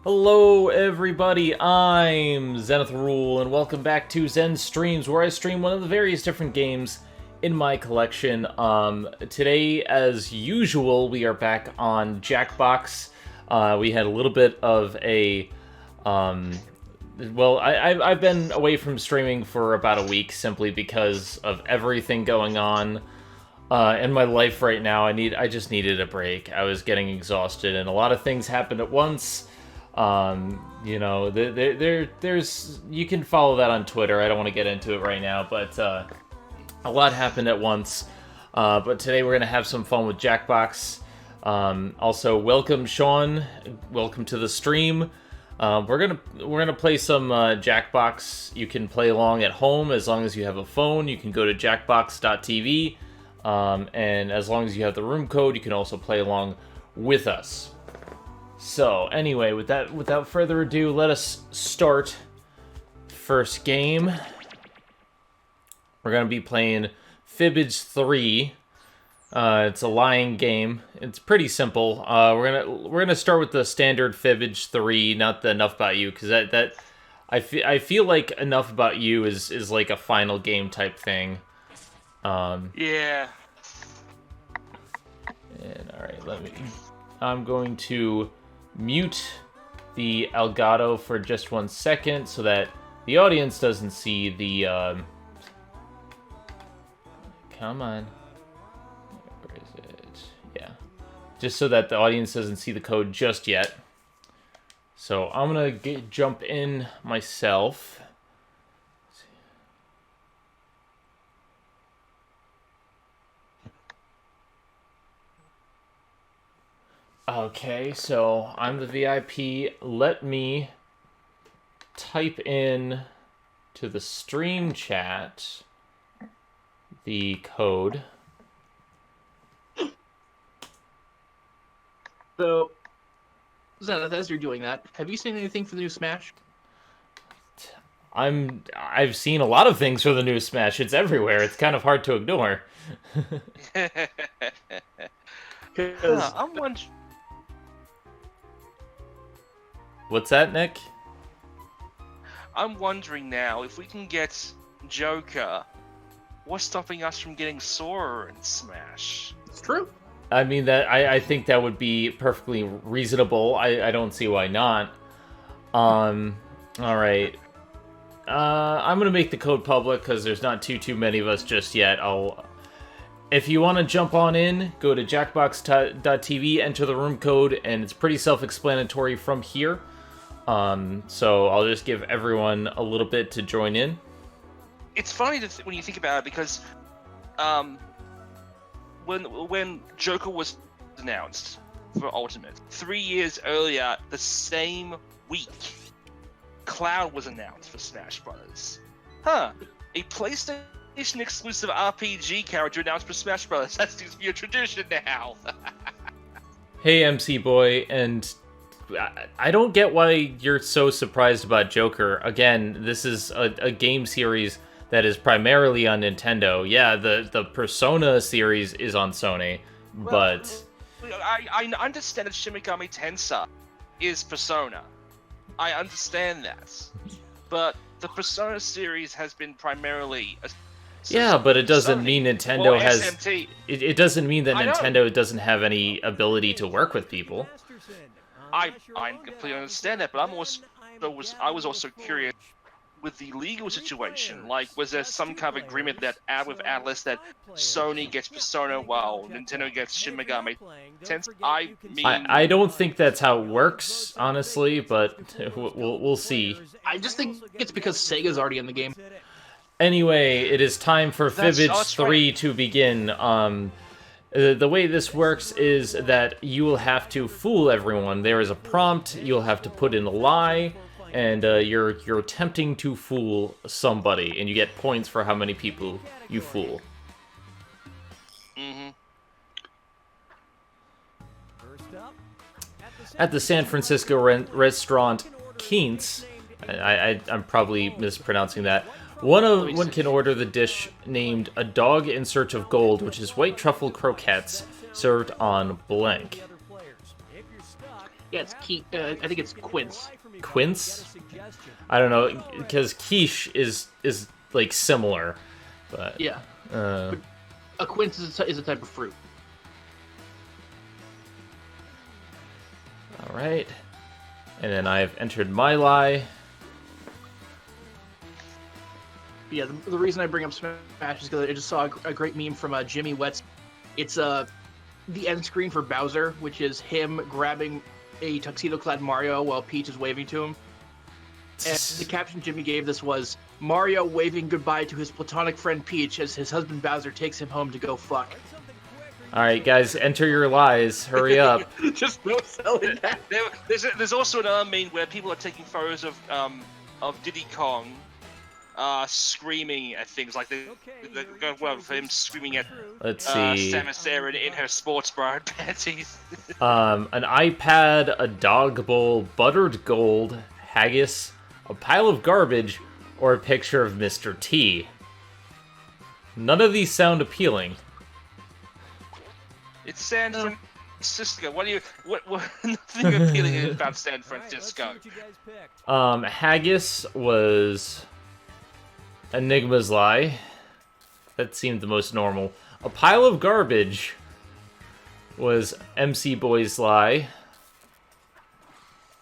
Hello everybody, I'm Zenithwillrule, and welcome back to Zen Streams, where I stream one of the various different games in my collection. Today, as usual, we are back on Jackbox. We had a little bit of a... I've been away from streaming for about a week, simply because of everything going on in my life right now. I just needed a break. I was getting exhausted, and a lot of things happened at once. There's you can follow that on Twitter. I don't want to get into it right now, but a lot happened at once. But today we're gonna have some fun with Jackbox. Also, welcome Sean. Welcome to the stream. We're gonna play some Jackbox. You can play along at home as long as you have a phone. You can go to jackbox.tv, and as long as you have the room code, you can also play along with us. So, anyway, without further ado, let us start first game. We're going to be playing Fibbage 3. It's a lying game. It's pretty simple. We're gonna start with the standard Fibbage 3, not the Enough About You, because I feel like Enough About You is like a final game type thing. Yeah. And alright, I'm going to mute the Elgato for just 1 second so that the audience doesn't see the, come on. Where is it? Yeah. Just so that the audience doesn't see the code just yet. So I'm gonna jump in myself. Okay, so I'm the VIP. Let me type in to the stream chat the code. So, Zenith, as you're doing that, have you seen anything for the new Smash? I've seen a lot of things for the new Smash. It's everywhere. It's kind of hard to ignore. I'm wondering. What's that, Nick? I'm wondering now if we can get Joker. What's stopping us from getting Sora in Smash? It's true. I mean, I think that would be perfectly reasonable. I don't see why not. Alright. I'm gonna make the code public because there's not too many of us just yet. If you want to jump on in, go to jackbox.tv, enter the room code, and it's pretty self-explanatory from here. So I'll just give everyone a little bit to join in. It's funny when you think about it, because when Joker was announced for Ultimate 3 years earlier, the same week, Cloud was announced for Smash Brothers. A PlayStation exclusive RPG character announced for Smash Brothers. That seems to be a tradition now. Hey, MC Boy, and I don't get why you're so surprised about Joker. Again, this is a game series that is primarily on Nintendo. Yeah, the Persona series is on Sony, but... I understand that Shin Megami Tensei is Persona. I understand that. But the Persona series has been primarily... Yeah, but it doesn't mean Nintendo has... SMT. It doesn't mean that Nintendo doesn't have any ability to work with people. I completely understand that, but I was also curious with the legal situation. Like, was there some kind of agreement that with Atlas that Sony gets Persona while Nintendo gets Shin Megami Tensei? I don't think that's how it works, honestly, but we'll see. I just think it's because Sega's already in the game. Anyway, it is time for Fibbage 3 to begin. The way this works is that you will have to fool everyone. There is a prompt, you'll have to put in a lie, and you're attempting to fool somebody, and you get points for how many people you fool. Mm-hmm. At the San Francisco restaurant Quince, I'm probably mispronouncing that, One can order the dish named A Dog in Search of Gold, which is white truffle croquettes served on blank. Yeah, it's I think it's Quince. Quince? I don't know, because quiche is like similar, but Yeah. But a quince is a type of fruit. all right. And then I've entered my lie. Yeah, the reason I bring up Smash is because I just saw a great meme from Jimmy Wets. It's the end screen for Bowser, which is him grabbing a tuxedo-clad Mario while Peach is waving to him. And the caption Jimmy gave this was, Mario waving goodbye to his platonic friend Peach as his husband Bowser takes him home to go fuck. All right, guys, enter your lies. Hurry up. Just no selling that. There's also another meme where people are taking photos of Diddy Kong screaming at things like the well, for him screaming at Let's see. Samus Aran in her sports bra and panties. An iPad, a dog bowl, buttered gold, haggis, a pile of garbage, or a picture of Mr. T. None of these sound appealing. It's San Francisco. What nothing appealing about San Francisco. Haggis was Enigma's lie. That seemed the most normal. A pile of garbage was MC Boy's lie.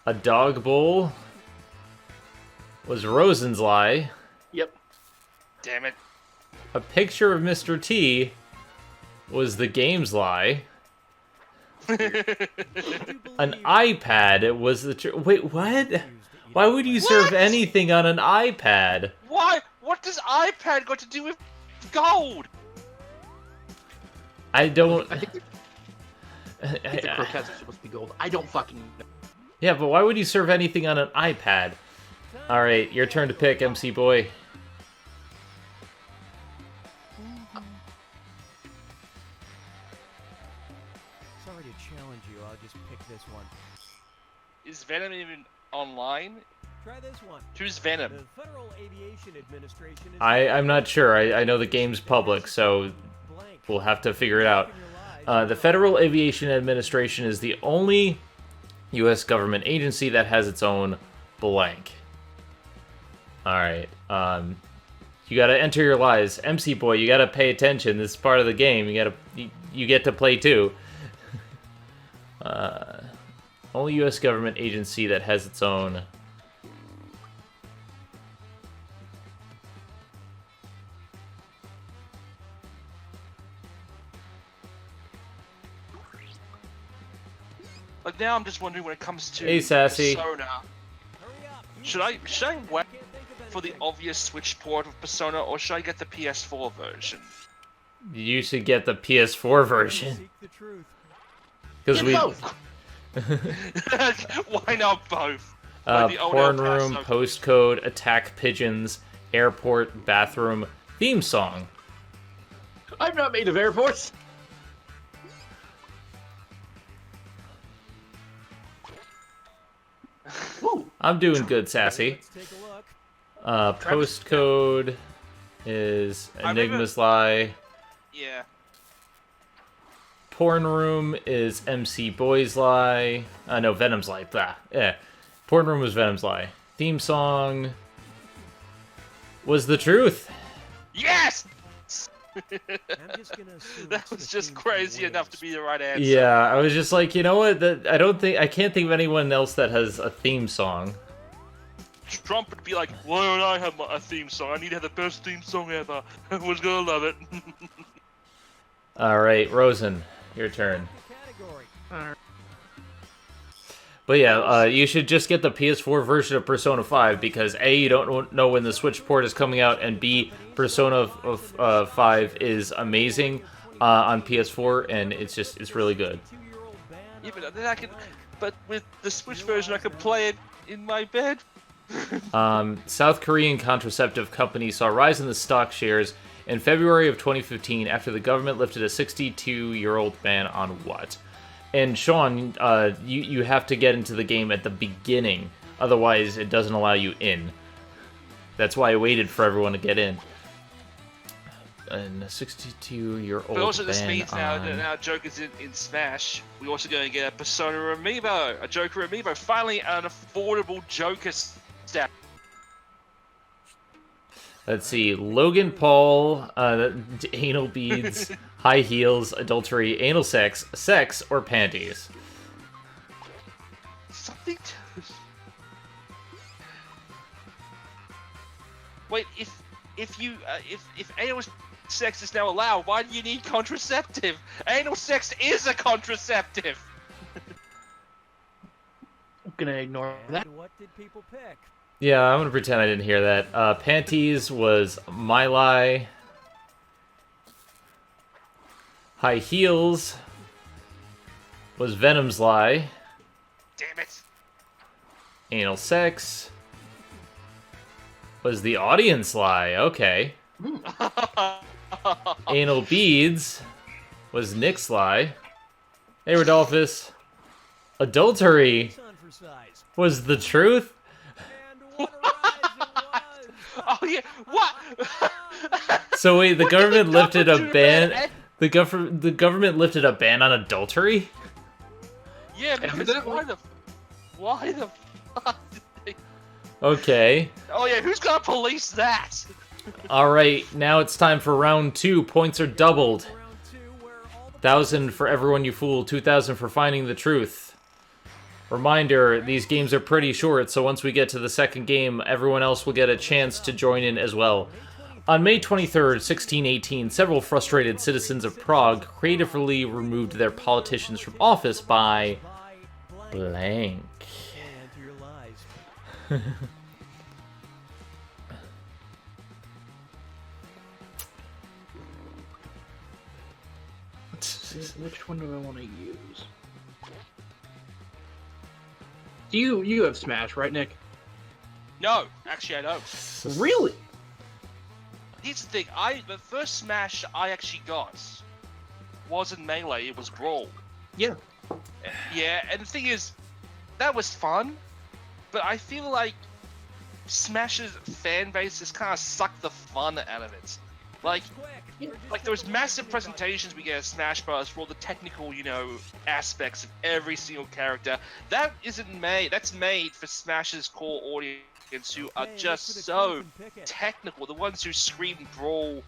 A dog bowl was Rosen's lie. Yep. Damn it. A picture of Mr. T was the game's lie. An iPad was the wait, what? Why would you serve anything on an iPad? Why? What does iPad got to do with gold? I don't. I think the croquettes are supposed to be gold. I don't fucking know. Yeah, but why would you serve anything on an iPad? All right, your turn to pick, MC Boy. Sorry to challenge you. I'll just pick this one. Is Venom even online? Try this one. Who's Venom? The Federal Aviation Administration is I'm not sure. I know the game's public, so blank. we'll have to figure it out. The Federal Aviation Administration is the only U.S. government agency that has its own blank. All right. You gotta enter your lies, MC Boy. You gotta pay attention. This is part of the game. You get to play too. Only U.S. government agency that has its own. But now I'm just wondering when it comes to Hey, Sassy. Persona. Should I wait for the obvious Switch port of Persona, or should I get the PS4 version? You should get the PS4 version. Seek the truth. Because we both. Why not both? Like the old porn El room, Paso- postcode, attack pigeons, airport, bathroom, theme song. I'm not made of airports. Woo. I'm doing good, Sassy. Let's take a look. Postcode is Enigma's lie. Yeah. Porn room is MC Boy's lie. No, Venom's lie. Blah. Yeah. Porn room was Venom's lie. Theme song was the truth. Yes! I'm just gonna assume That it's was the just theme crazy from enough to be the right answer. Yeah, I was just like, you know what? I can't think of anyone else that has a theme song. Trump would be like, why don't I have a theme song? I need to have the best theme song ever. Everyone's gonna love it. All right, Rosen, your turn. category. But yeah, you should just get the PS4 version of Persona 5 because A, you don't know when the Switch port is coming out, and B, Persona 5 is amazing on PS4, and it's really good. Yeah, but then but with the Switch version, I can play it in my bed. South Korean contraceptive company saw a rise in the stock shares in February of 2015 after the government lifted a 62-year-old ban on what? And Sean, you have to get into the game at the beginning, otherwise it doesn't allow you in. That's why I waited for everyone to get in. and a 62-year-old But also this ban means now on... that now Joker's in Smash, we're also going to get a Persona Amiibo, a Joker Amiibo. Finally, an affordable Joker stat. Let's see, Logan Paul, anal beads, high heels, adultery, anal sex, or panties. Something to... Wait, if anal sex is now allowed, why do you need contraceptive? Anal sex is a contraceptive. I'm gonna ignore that. What did people pick? Yeah, I'm gonna pretend I didn't hear that. Panties was my lie. High heels was Venom's lie. Damn it. Anal sex was the audience lie. Okay. Anal beads was Nick's lie. Hey, Rodolphus. Adultery Sun for size. was the truth. And what a rise it was! Oh yeah, what? So wait, the government lifted a Government ban. The government lifted a ban on adultery. Yeah, because Evidently. why the fuck did they... Okay. Oh yeah, who's gonna police that? All right. Now it's time for round 2. Points are doubled. Round 2 where all the 1,000 for everyone you fooled. 2,000 for finding the truth. Reminder: these games are pretty short, so once we get to the second game, everyone else will get a chance to join in as well. On May 23rd, 1618, several frustrated citizens of Prague creatively removed their politicians from office by blank. and your lies. Which one do I want to use? You have Smash, right, Nick? No, actually I don't. Really? Here's the thing, the first Smash I actually got wasn't Melee, it was Brawl. Yeah. Yeah, and the thing is, that was fun, but I feel like Smash's fan base has kind of sucked the fun out of it. Like those massive presentations we get at Smash Bros. For all the technical, aspects of every single character. That isn't made. That's made for Smash's core audience who are just so technical. The ones who scream brawl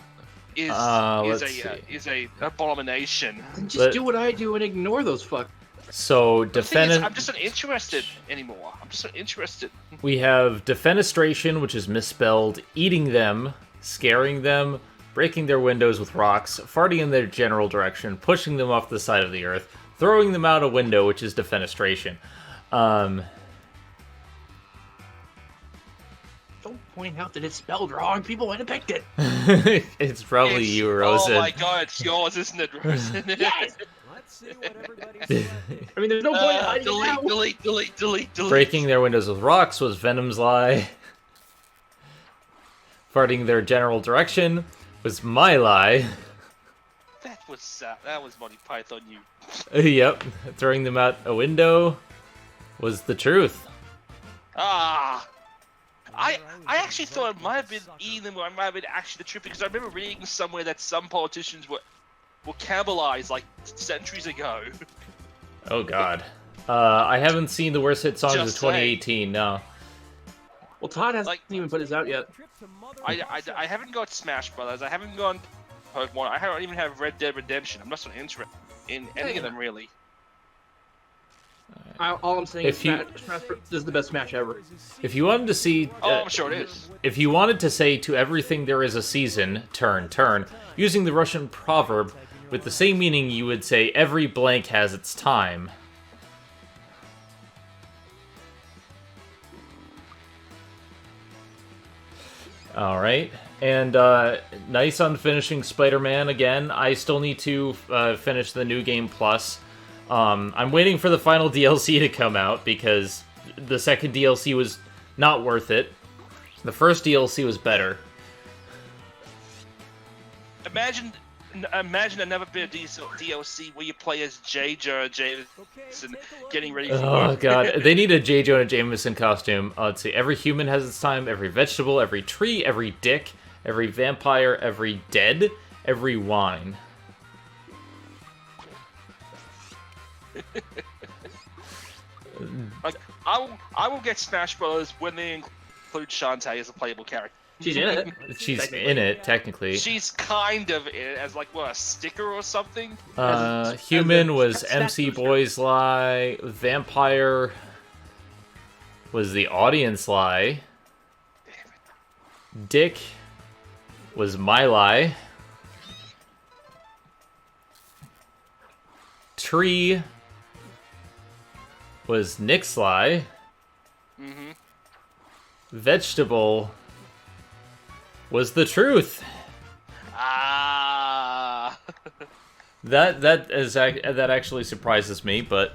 is a abomination. Just do what I do and ignore those fuck. So The thing is, I'm just not interested anymore. I'm just not interested. we have defenestration, which is misspelled, eating them, scaring them, breaking their windows with rocks, farting in their general direction, pushing them off the side of the earth, throwing them out a window, which is defenestration. Don't point out that it's spelled wrong. People might have picked it. It's probably you, Rosen. Oh my god, it's yours, isn't it, Rosen? Yes. Let's see what everybody said. I mean, there's no point in hiding it now. delete. Breaking their windows with rocks was Venom's lie. Farting their general direction was my lie. That was Monty Python, you. Yep. Throwing them out a window was the truth. Ah. I actually thought it might have been eating them, or it might have been actually the truth, because I remember reading somewhere that some politicians were cannibalized like centuries ago. Oh god. I haven't seen the worst hit songs of Just 2018, no. Well, Todd hasn't Like- even put his out yet. Trip to Mother I haven't got Smash Brothers. I haven't gone Pokemon. I don't even have Red Dead Redemption. I'm not so interested in any of them really. All I'm saying If is you- Smash is the best Smash ever. If you wanted to see... Oh, I'm sure it is. if you wanted to say to everything there is a season, turn, using the Russian proverb with the same meaning you would say every blank has its time. Alright, and nice on finishing Spider-Man again. I still need to finish the New Game Plus. I'm waiting for the final DLC to come out because the second DLC was not worth it. The first DLC was better. Imagine another bit of DLC where you play as J. Jonah Jameson getting ready for Oh work. god, they need a J. Jonah Jameson costume. Let's see, every human has its time, every vegetable, every tree, every dick, every vampire, every dead, every wine. Like, I will get Smash Bros. When they include Shantae as a playable character. She's in it. She's in it, technically. She's kind of in it as, like, what, a sticker or something? Human was as MC booster. Boy's lie. Vampire was the audience lie. Dick was my lie. Tree was Nick's lie. Mm-hmm. Vegetable was the truth. Ah. That actually surprises me, but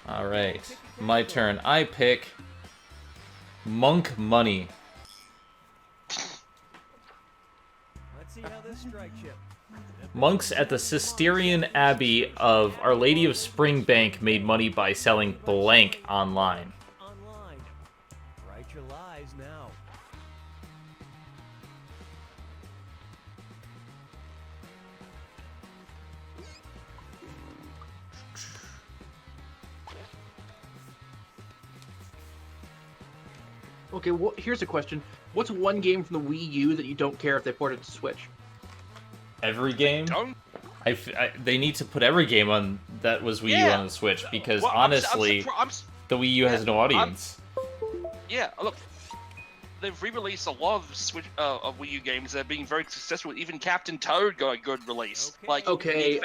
all right, my turn. I pick Monk Money. Let's see how this strikes you. Monks at the Cistercian Abbey of Our Lady of Springbank made money by selling blank online. Online. Write your lies now. Okay, well, here's a question. What's one game from the Wii U that you don't care if they port it to Switch? Every game? Don't. They need to put every game on that was Wii U Yeah. on the Switch, because Well, honestly, the Wii U has no audience. Yeah, look, they've re-released a lot of of Wii U games that are being very successful. Even Captain Toad got a good release. Okay. Like, Okay.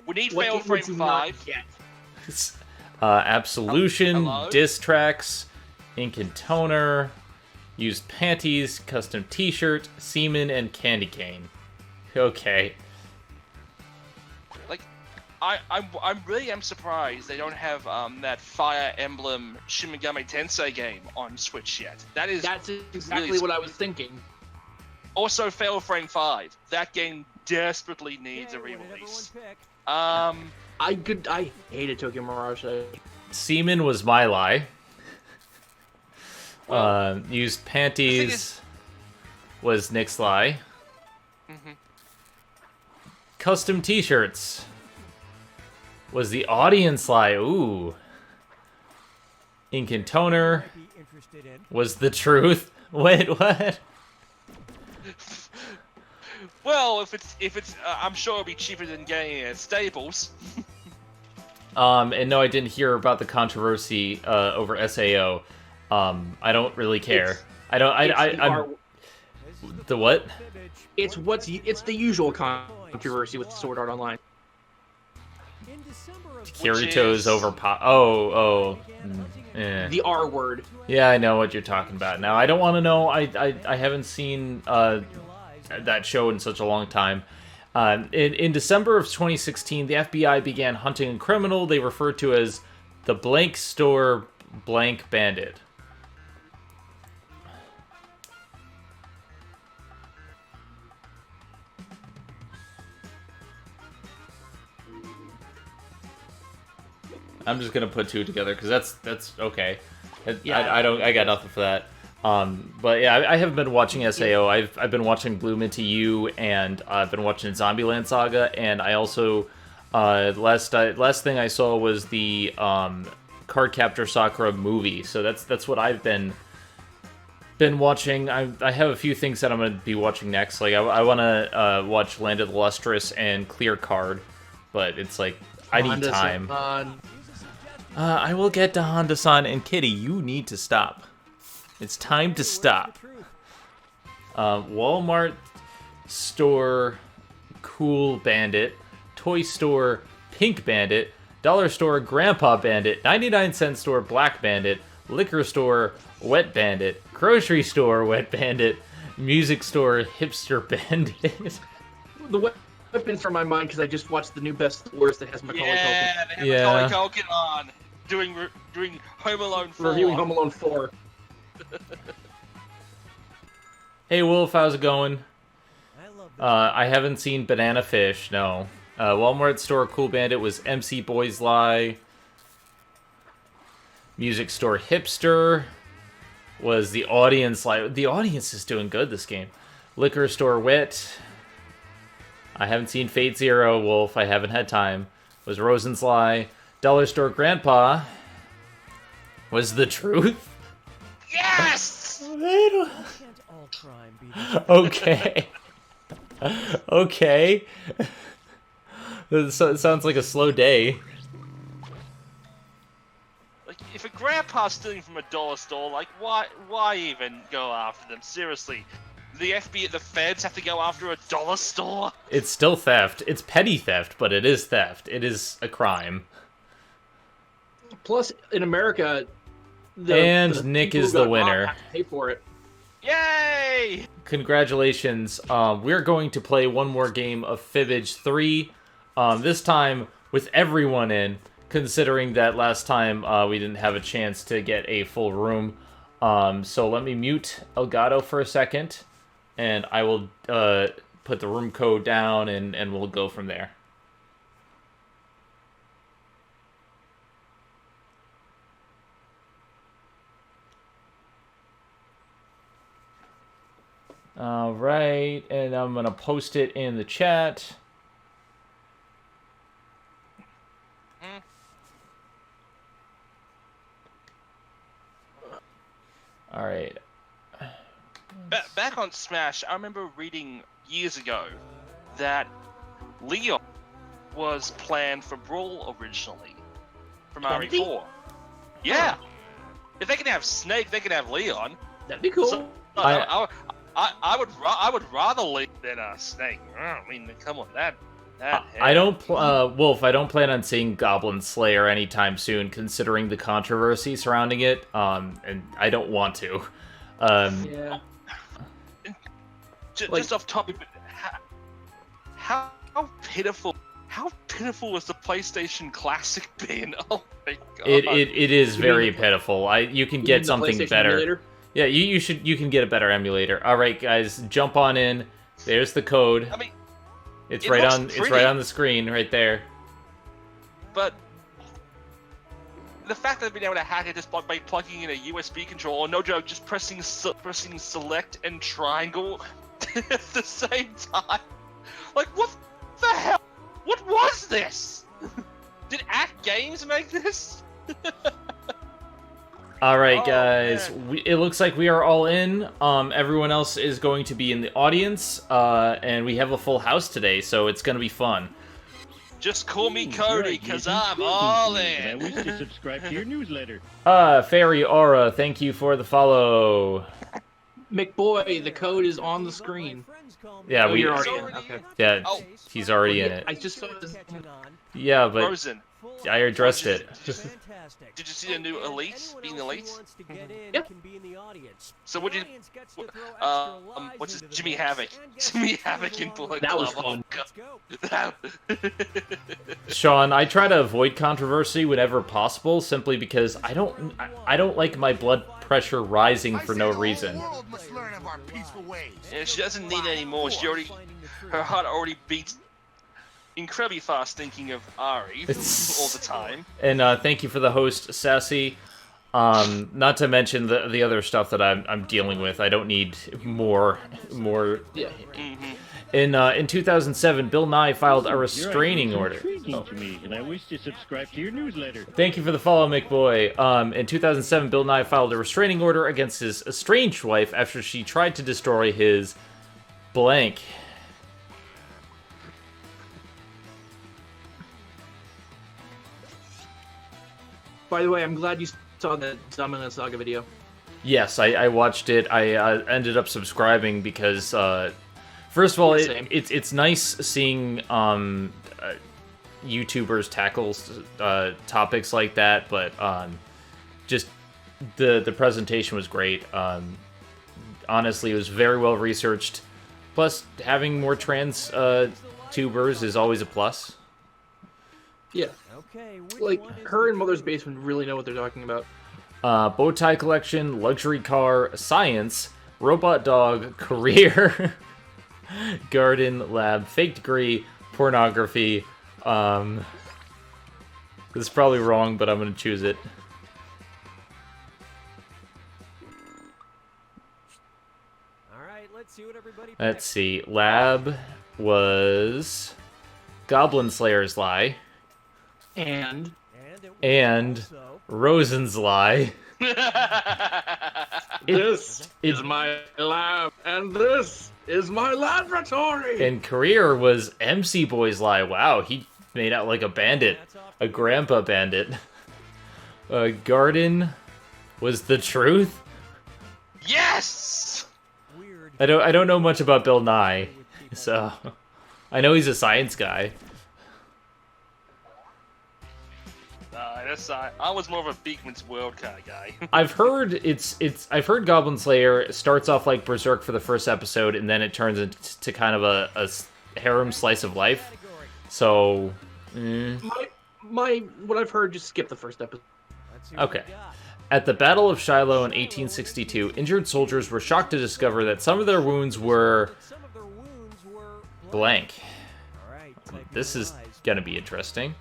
we need What Fail game would Frame you not 5. get? Absolution, Hello? diss tracks, ink and toner, used panties, custom t-shirt, semen, and candy cane. Okay. Like, I really am surprised they don't have that Fire Emblem Shin Megami Tensei game on Switch yet. That's exactly really what I was thinking. Also, Fail Frame 5. That game desperately needs a Okay, what did everyone re-release. pick? I hated Tokyo Mirage. Semen was my lie. Well, Used thing panties is- was Nick's lie. Mhm. Custom t-shirts was the audience lie. Ooh. Ink and toner Might be interested in. was the truth. Wait, what? Well, if it's, I'm sure it'll be cheaper than getting it at Staples. And no, I didn't hear about the controversy over SAO. I don't really care. It's- I don't. It's the I'm R- This is the what? fibbage. it's the usual controversy with Sword Art Online. In December of Kirito's is- over. Eh. The R word. Yeah, I know what you're talking about. Now, I don't want to know. I haven't seen your lies. that show in such a long time. In December of 2016, the FBI began hunting a criminal they referred to as the Blank Store Blank Bandit. I'm just gonna put two together because that's okay. Yeah. I got nothing for that. But yeah, I haven't been watching SAO. I've been watching Bloom Into You, and I've been watching Zombieland Saga, and I also last thing I saw was the Card Captor Sakura movie. So that's what I've been watching. I have a few things that I'm gonna be watching next. Like I want to watch Land of the Lustrous and Clear Card, but it's like I need Honda time. San. I will get to Honda-san, and Kitty, you need to stop. It's time to stop. The truth. Walmart store Cool Bandit, Toy Store Pink Bandit, Dollar Store Grandpa Bandit, 99-cent store Black Bandit, Liquor Store Wet Bandit, Grocery Store Wet Bandit, Music Store Hipster Bandit. The weapons from my mind because I just watched the new Best Wars that has Macaulay Yeah, they have Yeah. Macaulay Culkin on doing Home Alone 4. Culkin reviewing Home Alone 4. Hey Wolf, how's it going? I love this. I haven't seen Banana Fish, no. Walmart store Cool Bandit was MC Boy's Lie. Music Store Hipster was the audience. The audience is doing good this game. Liquor Store Wit. I haven't seen Fate Zero. Wolf, I haven't had time. Was Rosensly. Dollar Store Grandpa. Was The Truth. Yes! Can't all crime be the Okay. Okay. It sounds like a slow day. Like, if a grandpa's stealing from a dollar store, like, why even go after them? Seriously, the FBI, the feds have to go after a dollar store? It's still theft. It's petty theft, but it is theft. It is a crime. Plus, in America, And Nick people is who the got winner. robbed have to pay for it. Yay! Congratulations. We're going to play one more game of Fibbage 3. This time with everyone in, considering that last time we didn't have a chance to get a full room. So let me mute Elgato for a second, and I will put the room code down, and we'll go from there. All right, and I'm going to post it in the chat. All right. Back on Smash, I remember reading years ago that Leon was planned for Brawl originally from RE4. Yeah! If they can have Snake, they can have Leon. That'd be cool. So, I would rather Leon than Snake. I mean, come on, that I don't, Wolf, I don't plan on seeing Goblin Slayer anytime soon, considering the controversy surrounding it, and I don't want to. Yeah. Just off topic, but how pitiful was the PlayStation Classic bin? Oh my god! It is very pitiful. You can get something better. Emulator? Yeah, you can get a better emulator. All right, guys, jump on in. There's the code. I mean, It's it right looks on. It's pretty. right on the screen, right there. but the fact that I've been able to hack it just by plugging in a USB controller, no joke, just pressing select and triangle at the same time. Like, what the hell? What was this? Did Act Games make this? All right, Oh, guys. man. It looks like we are all in. Everyone else is going to be in the audience, and we have a full house today, so it's going to be fun. Just call me Ooh, Cody, right, because you've been I'm speaking all to me, and I in. wish to subscribe to your newsletter. Fairy Aura, thank you for the follow. McBoy, the code is on the screen. Yeah, Oh, you're It's already in. already Okay. Yeah, Oh. he's already in it. I just saw this. Yeah, but Frozen. I addressed it. Did you see the new Elite being Elite? Yeah. So what did you? What's his Jimmy Havoc? Jimmy Havoc in Bullet That was Club. fun. Sean, I try to avoid controversy whenever possible, simply because I don't like my blood pressure rising for no reason. Yeah, she doesn't need it anymore. Her heart already beats incredibly fast thinking of Ari all the time. And thank you for the host, Sassy. Not to mention the other stuff that I'm dealing with. I don't need more. Yeah. In 2007, Bill Nye filed a restraining You're order. intriguing to me, and I wish to subscribe to your newsletter. Thank you for the follow, McBoy. In 2007, Bill Nye filed a restraining order against his estranged wife after she tried to destroy his blank. By the way, I'm glad you saw the Dominant Saga video. Yes, I watched it. I ended up subscribing because, first of all, Same. it's nice seeing YouTubers tackle topics like that, but just the presentation was great. Honestly, it was very well researched. Plus, having more trans tubers is always a plus. Yeah. Okay, Like, her and Mother's Basement really know what they're talking about. Bowtie collection, luxury car, science, robot dog, career, garden, lab, fake degree, pornography. This is probably wrong, but I'm gonna choose it. see what everybody Let's picked. see. Lab was Goblin Slayer's lie And And it was and also Rosen's lie. this it- is my lab, and this is my laboratory. And career was MC Boy's lie. Wow, he made out like a bandit, a grandpa bandit. Garden was the truth. Yes! weird. I don't know much about Bill Nye, so I know he's a science guy. I was more of a Beekman's World kind of guy. I've heard I've heard Goblin Slayer starts off like Berserk for the first episode, and then it turns into kind of a harem slice of life. Category. So, My what I've heard, just skip the first episode. Let's see what okay. we got. At the Battle of Shiloh in 1862, injured soldiers were shocked to discover that some of their wounds were Some of their wounds were blank. All right, type This your is lies. gonna be interesting.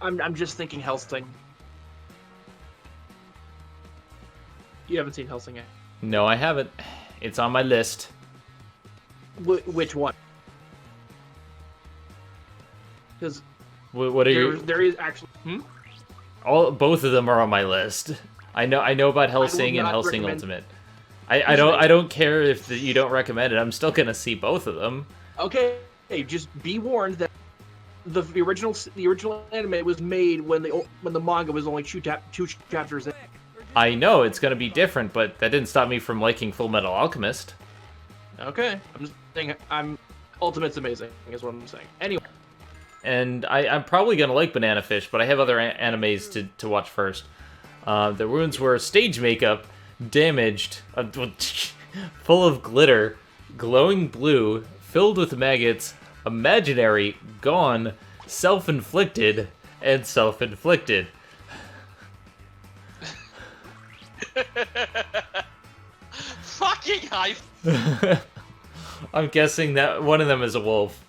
I'm just thinking Hellsing. You haven't seen Hellsing yet. No, I haven't. It's on my list. Which one? Because What are you? there is actually. Both of them are on my list. I know about Hellsing and not Hellsing recommend- Ultimate. I don't care if you don't recommend it. I'm still gonna see both of them. Okay, just be warned that the original anime was made when the manga was only two chapters in. I know it's gonna be different, but that didn't stop me from liking Full Metal Alchemist. Okay, I'm just saying Ultimate's amazing is what I'm saying. Anyway, And I'm probably gonna like Banana Fish, but I have other animes to watch first. The wounds were stage makeup, damaged, full of glitter, glowing blue, filled with maggots, imaginary, gone, self-inflicted, and self-inflicted. Fucking hype! I'm guessing that one of them is a wolf.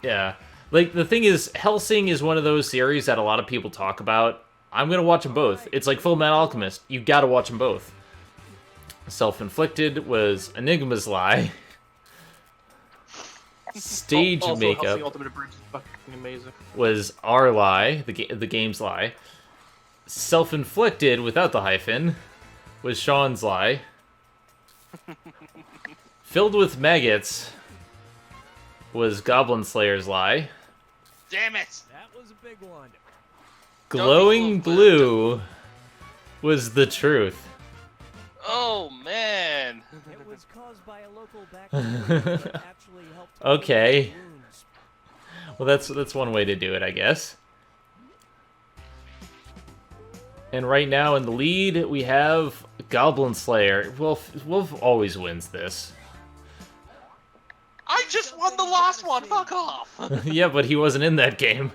Yeah. Like, the thing is, Hellsing is one of those series that a lot of people talk about. I'm gonna watch them both. It's like Full Metal Alchemist. You gotta watch them both. Self-inflicted was Enigma's lie. Stage also, makeup Hellsing Ultimate Bridge is fucking amazing. was our lie, the game's lie. Self-inflicted, without the hyphen, was Sean's lie. Filled with maggots was Goblin Slayer's lie. Damn it! That was a big one. Glowing blue was the truth. Oh man! It was caused by a local bacteria that actually helped. Okay. heal wounds. Well, that's one way to do it, I guess. And right now in the lead, we have Goblin Slayer. Wolf always wins this. I just won the last one. Fuck off. Yeah, but he wasn't in that game.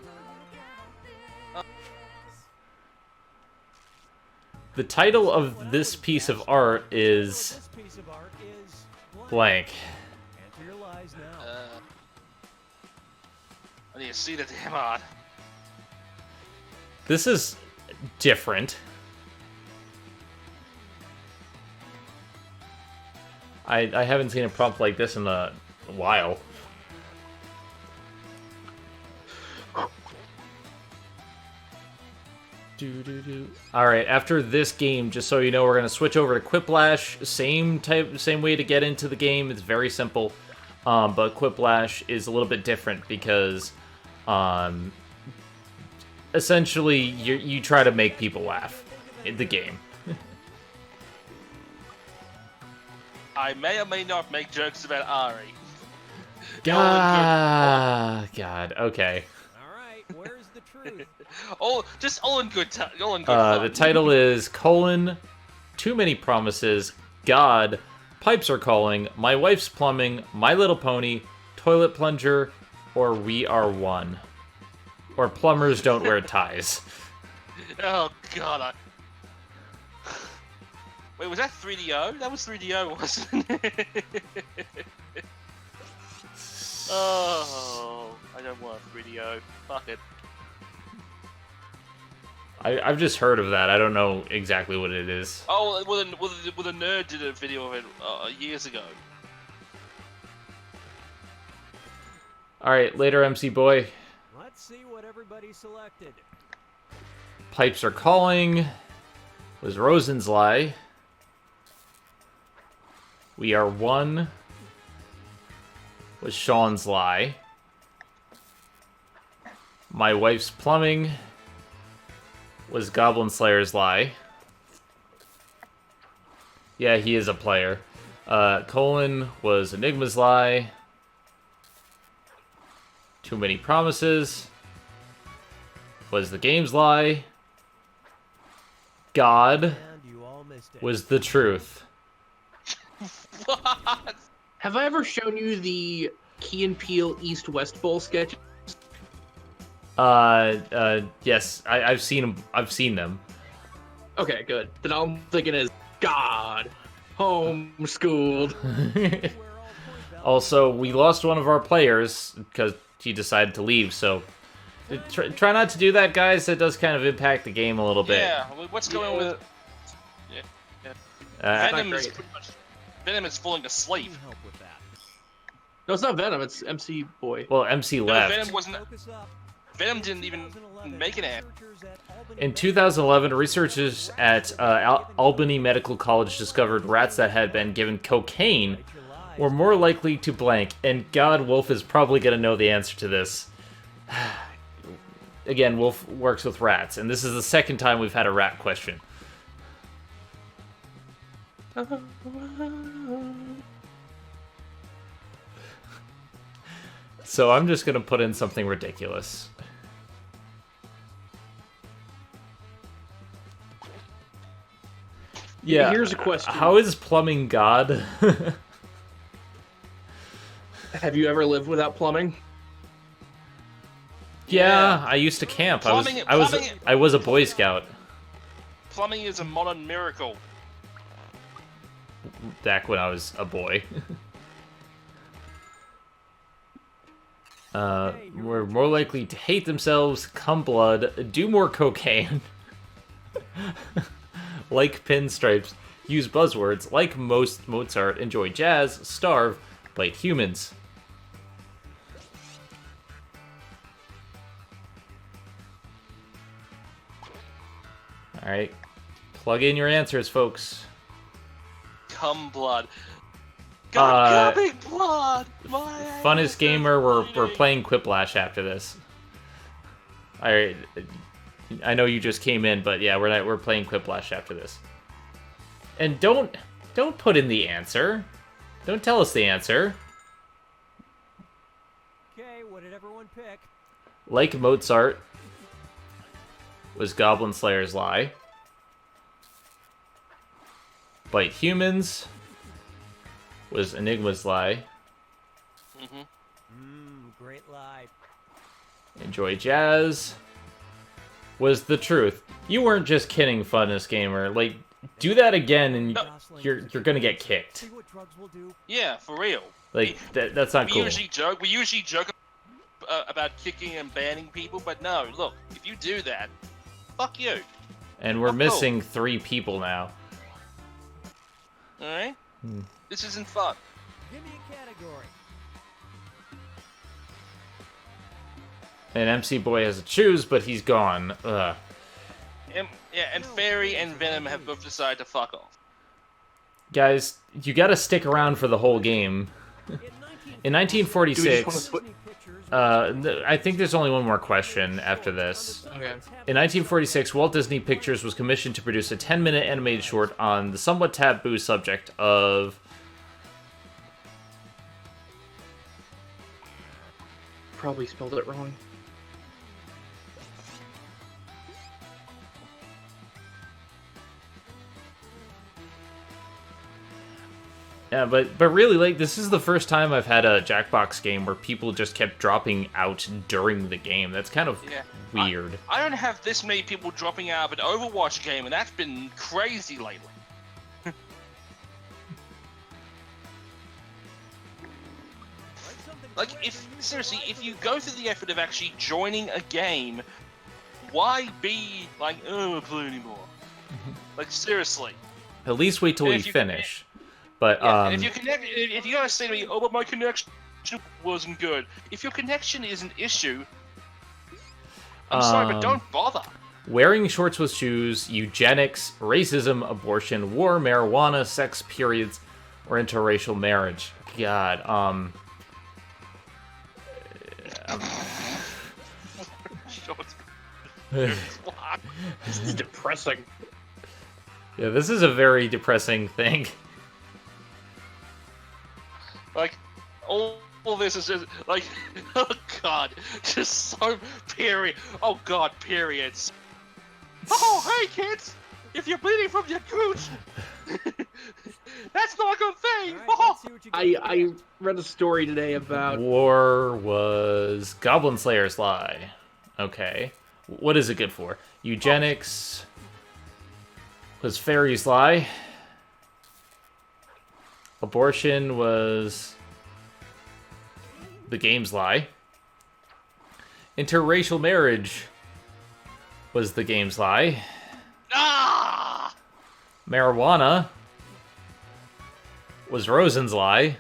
The title of this piece of art is This piece of art is blank. Enter your lies now. I need to see the damn art. This is different. I haven't seen a prompt like this in a while. Alright, after this game, just so you know, we're going to switch over to Quiplash. Same way to get into the game. It's very simple. But Quiplash is a little bit different because essentially you try to make people laugh in the game. I may or may not make jokes about Ari. God, okay. All right, where's the truth? All in good time. All in good The fun. title is Too Many Promises, God, Pipes Are Calling, My Wife's Plumbing, My Little Pony, Toilet Plunger, or We Are One. Or Plumbers Don't Wear Ties. Oh god. Wait, was that 3DO? That was 3DO, wasn't it? Oh, I don't want 3DO. Fuck it. I've just heard of that. I don't know exactly what it is. Oh, well, a nerd did a video of it years ago. All right, later, MC boy. Let's see what everybody selected. Pipes are calling. Was Rosen's lie. We are one. Was Sean's lie. My wife's plumbing. Was Goblin Slayer's lie. Yeah, he is a player. Colon was Enigma's lie. Too many promises. Was the game's lie. God And you all missed it. was the truth. What? Have I ever shown you the Key and Peele East-West Bowl sketch? Yes, I've seen them. I've seen them. Okay, good. Then all I'm thinking is, God, homeschooled. Also, we lost one of our players because he decided to leave, so try not to do that, guys. It does kind of impact the game a little bit. Yeah, what's going on with... Venom is pretty much... Venom is falling asleep. Help with that. No, it's not Venom, it's MC Boy. Well, MC No, left. Venom wasn't... Focus up. Venom didn't even make an ad. Researchers at Albany In 2011, researchers at Albany Medical College discovered rats that had been given cocaine were more likely to blank, and God, Wolf is probably going to know the answer to this. Again, Wolf works with rats, and this is the second time we've had a rat question. So I'm just going to put in something ridiculous. Yeah. Here's a question. How is plumbing God? Have you ever lived without plumbing? Yeah, I used to camp. Plumbing- I was a Boy Scout Plumbing is a modern miracle. back when I was a boy. We're more likely to hate themselves, cum blood, do more cocaine, like pinstripes, use buzzwords, like most Mozart, enjoy jazz, starve, bite humans. Alright, plug in your answers, folks. Cum blood. Coming blood! Funnest Gamer, we're playing Quiplash after this. I know you just came in, but yeah, we're playing Quiplash after this. And don't put in the answer. Don't tell us the answer. Okay, what did everyone pick? Like Mozart was Goblin Slayer's lie. Bite humans was Enigma's lie. Great lie. Enjoy jazz was the truth. You weren't just kidding, Funnest Gamer. Like, do that again and you're gonna get kicked. See what drugs will do. Yeah, for real. Like, that's not We cool. usually joke about kicking and banning people, but no, look, if you do that, fuck you. And we're Oh, cool. missing 3 people now. Alright? This isn't fun. Give me a category. And MC Boy has to choose, but he's gone. Ugh. And Fairy and Venom have both decided to fuck off. Guys, you gotta stick around for the whole game. In Do we just want to 1946, split? I think there's only one more question after this. Okay. In 1946, Walt Disney Pictures was commissioned to produce a 10-minute animated short on the somewhat taboo subject of... Probably spelled it wrong. Yeah, but really, like, this is the first time I've had a Jackbox game where people just kept dropping out during the game. That's kind of Yeah. weird. I don't have this many people dropping out of an Overwatch game, and that's been crazy lately. Like, if seriously, if you go through the effort of actually joining a game, why be like, oh, I don't want to play anymore? Like, seriously. At least wait till And we if you finish. But Yeah, and if you guys say to me, oh, but my connection wasn't good. If your connection is an issue, I'm sorry, but don't bother. Wearing shorts with shoes, eugenics, racism, abortion, war, marijuana, sex, periods, or interracial marriage. God, This is depressing. Yeah, this is a very depressing thing. Like, all this is just, like, oh god, just so period. Oh god, periods. Oh, hey kids! If you're bleeding from your gooch, that's not a good thing! I read a story today about... War was Goblin Slayer's lie. Okay. What is it good for? Eugenics was Fairy's lie. Abortion was the game's lie. Interracial marriage was the game's lie. Ah! Marijuana was Rosen's lie.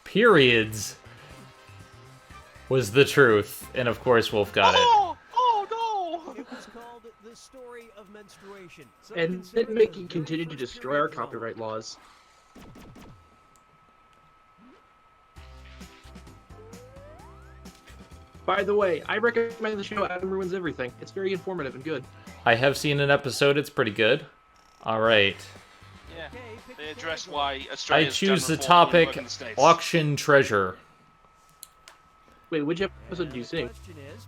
Periods was the truth. And of course, Wolf got it. Oh no! It was called The Story of Menstruation. Some And consider then it making a continue to good destroy our trade copyright laws. By the way, I recommend the show Adam Ruins Everything. It's very informative and good. I have seen an episode. It's pretty good. All right. Yeah, they address why I Australia's choose the gun reform wouldn't topic work in the States. auction treasure. Wait, which episode did you see? question is,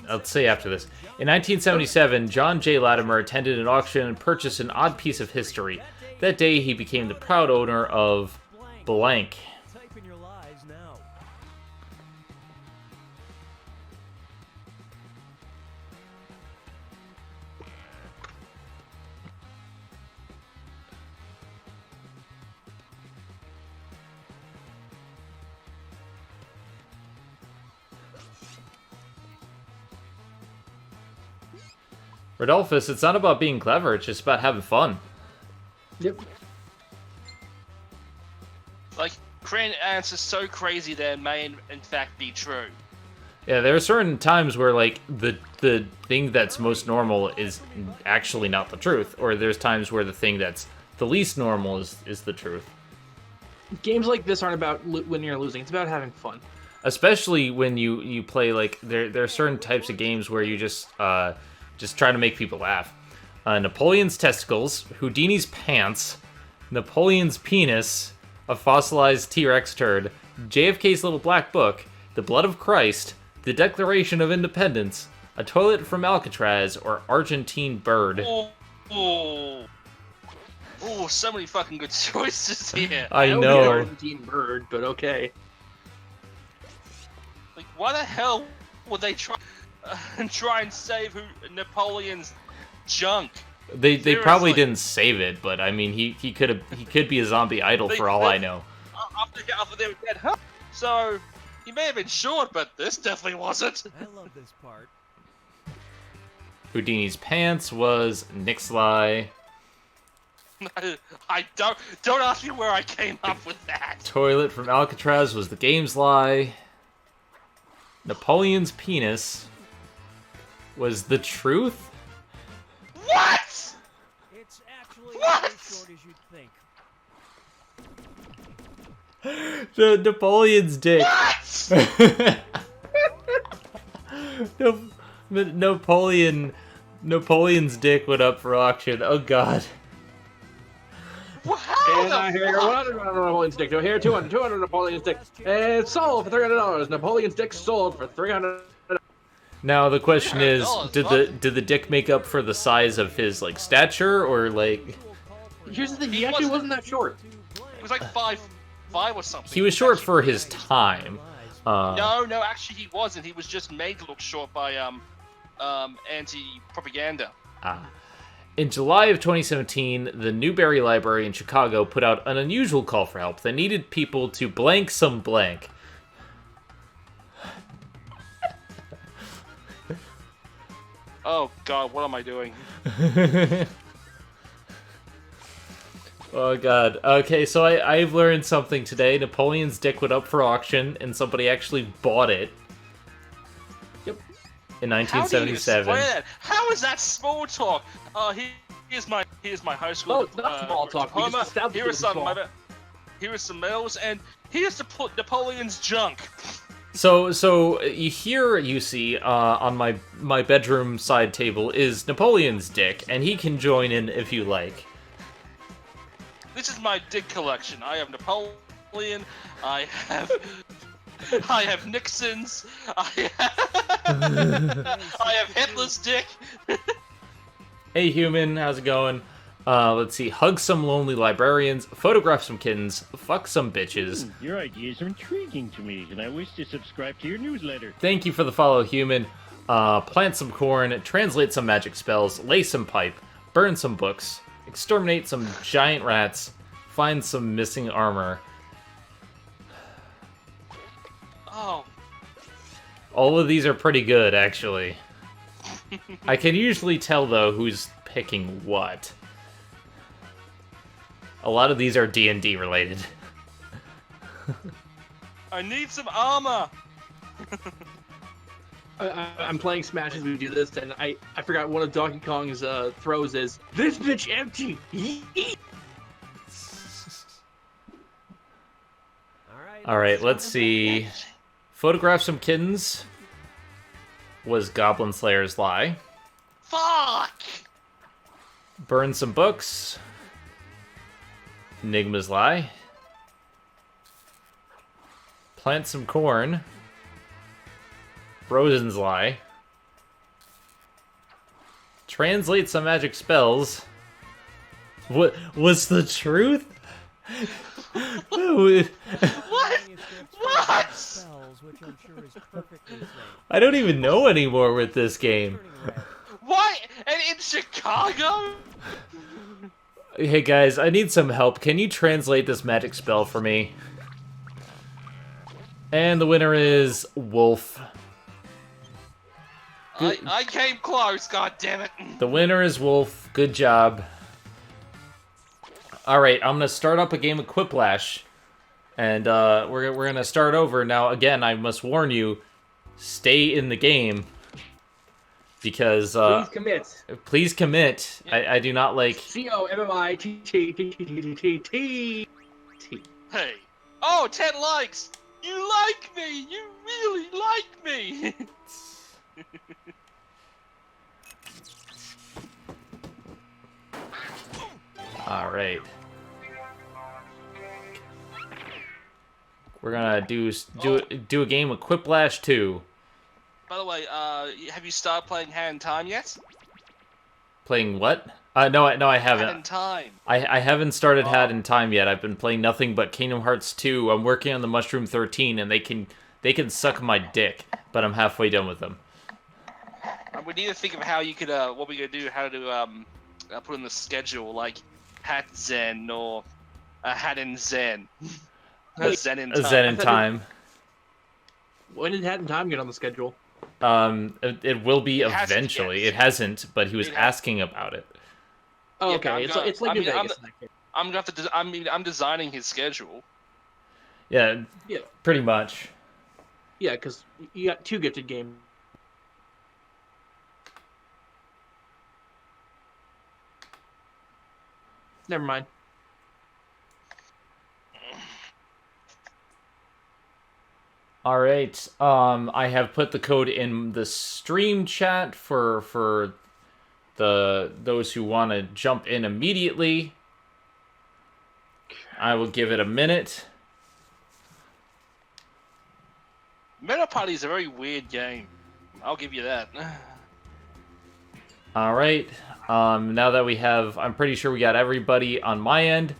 I'll say after this. In 1977, John J. Latimer attended an auction and purchased an odd piece of history. That day, he became the proud owner of blank. type in your lies now. Rodolphus, it's not about being clever, it's just about having fun. Yep. Like, creating answers so crazy that it may in fact be true. Yeah, there are certain times where, like, the thing that's most normal is actually not the truth. Or there's times where the thing that's the least normal is the truth. Games like this aren't about winning or losing. It's about having fun. Especially when you play, like, there are certain types of games where you just try to make people laugh. Napoleon's testicles, Houdini's pants, Napoleon's penis, a fossilized T-Rex turd, JFK's little black book, the blood of Christ, the Declaration of Independence, a toilet from Alcatraz, or Argentine bird. Oh, so many fucking good choices here. I would know. get Argentine bird, but okay. Like, why the hell would they try and save Napoleon's junk? They probably Seriously. didn't save it, but I mean he could be a zombie idol for all I know. After they were dead, huh? So he may have been short, but this definitely wasn't. I love this part. Houdini's pants was Nick's lie. I don't ask me where I came up with that. Toilet from Alcatraz was the game's lie. Napoleon's penis was the truth. What? It's actually What? as short as you'd think. The Napoleon's dick. Napoleon's dick went up for auction. Oh god. Well, how And I the hear fuck? 100 Napoleon stick. So here, 200 Napoleon stick. It's sold for $300. Napoleon stick sold for $300. Now the question is, $300, did the dick make up for the size of his like stature, or like Here's the thing. He actually wasn't that short. It was like five or something. he was short for his time? No, actually he wasn't. He was just made to look short by anti-propaganda. In July of 2017, the Newberry Library in Chicago put out an unusual call for help that needed people to blank some blank. Oh God, what am I doing? Oh god. Okay, so I've learned something today. Napoleon's dick went up for auction, and somebody actually bought it. Yep. In How do you 1977. explain that? How is that small talk? Here's my high school. Oh, it's not small talk. We just diploma. established Here it are was some small. here are some medals, and here's Napoleon's junk. So you hear, you see, on my bedroom side table is Napoleon's dick, and he can join in if you like. This is my dick collection. I have Napoleon. I have Nixon's. I have Hitler's dick. Hey human, how's it going? Let's see. Hug some lonely librarians, photograph some kittens, fuck some bitches. Your ideas are intriguing to me, and I wish to subscribe to your newsletter. Thank you for the follow, human. Plant some corn, translate some magic spells, lay some pipe, burn some books, exterminate some giant rats, find some missing armor. Oh, All of these are pretty good, actually. I can usually tell, though, who's picking what. A lot of these are D&D related. I need some armor. I'm playing Smash as we do this, and I forgot one of Donkey Kong's throws is, "This bitch empty!" Yeet. Alright, let's see. Photograph some kittens was Goblin Slayer's lie. Fuck. Burn some books. Enigma's lie. Plant some corn. Rosen's lie. Translate some magic spells. What was the truth? What? What? Spells, which I'm sure is perfectly safe. I don't even know anymore with this game. Turning red. What? And in Chicago? Hey guys, I need some help. Can you translate this magic spell for me? And the winner is Wolf. I came close. God damn it. The winner is Wolf. Good job. Alright, I'm gonna start up a game of Quiplash. And we're gonna start over. Now, again, I must warn you, stay in the game. Because, Please commit. please commit. I do not like... COMMITT. Hey. Oh, 10 likes. You like me. You really like me. Alright. We're gonna do a game of Quiplash 2. By the way, have you started playing Hand in Time yet? Playing what? No, I Hand in haven't. Time. I haven't started Had in Time yet. I've been playing nothing but Kingdom Hearts 2. I'm working on the Mushroom 13, and they can suck my dick, but I'm halfway done with them. We need to think of how you could, what we could do, how to, put in the schedule, like Hat Zen or Hat in Zen. Zen in Time. Zen in Time. When did Hat in Time get on the schedule? It will be It hasn't eventually. yet. It hasn't, but he was It has- asking about it. Oh, Yeah, okay. I'm It's like I New mean, Vegas. in that case. I'm gonna have to. I'm designing his schedule. Yeah, Yeah. pretty much. Yeah, because you got 2 gifted games. Never mind. All right. I have put the code in the stream chat for those who want to jump in immediately. I will give it a minute. Meta Party is a very weird game. I'll give you that. All right. Now that we have, I'm pretty sure we got everybody on my end.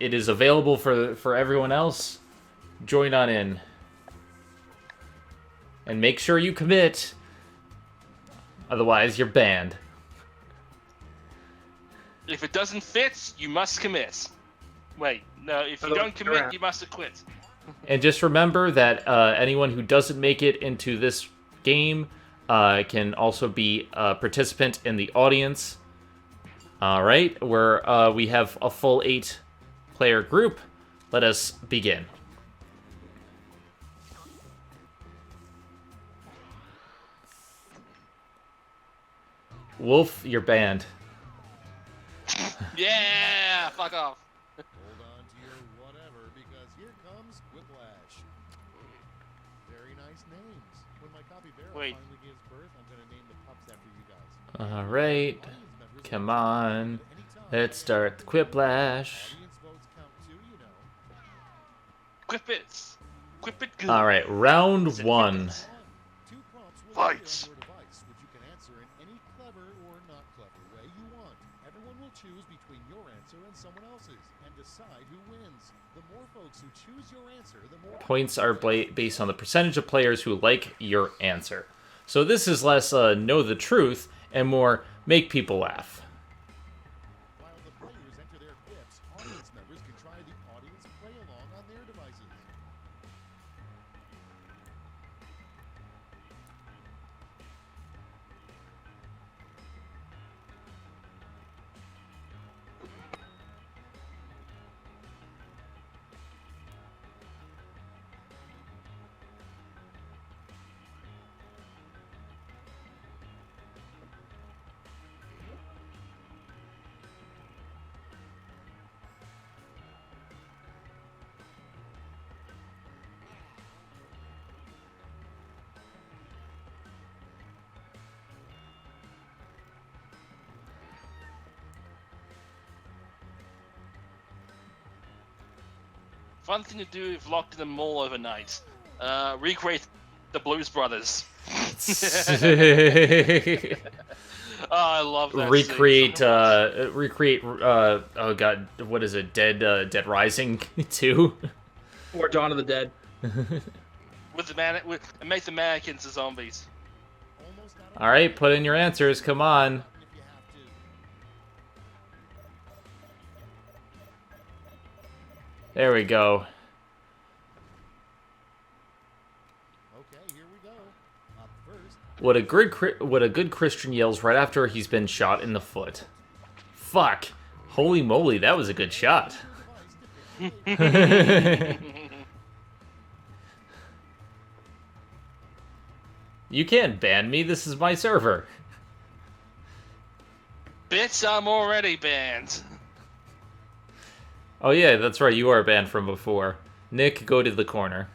It is available for everyone else. Join on in. And make sure you commit. Otherwise, you're banned. If it doesn't fit, you must commit. Wait, no. If you Otherwise, don't you're commit, out. you must acquit. And just remember that anyone who doesn't make it into this game can also be a participant in the audience. All right, where we have a full 8-player group. Let us begin. Wolf, you're banned. Yeah, fuck off. Hold on to your whatever, because here comes Whiplash. Very nice names. When my capybara Wait. finally gives birth, I'm going to name the pups after you guys. All right, come on. Let's start the Quiplash. Audience votes count too, you know. Quip it. Quip it good. All right, round Is it 1. Quip It? Two prompts will Fight. appear on your device, which you can answer in any clever or not clever way you want. Everyone will choose between your answer and someone else's, and decide who wins. The more folks who choose your answer, the more Points are based on the percentage of players who like your answer. So this is less know the truth and more make people laugh. While the players enter their quips, audience members can try the audience play along on their devices. Fun thing to do if locked in a mall overnight. Recreate the Blues Brothers. Oh, I love that. recreate scene. recreate oh god, what is it? Dead Rising 2? Or Dawn of the Dead. With the and make the mannequins the zombies. Almost out of All right, put in your answers. Come on. if you have to. There we go. Okay, here we go. Up first, What a good Christian yells right after he's been shot in the foot. Fuck. Holy moly, that was a good shot. You can't ban me. This is my server. Bitch, I'm already banned. Oh yeah, that's right. You are banned from before. Nick, go to the corner.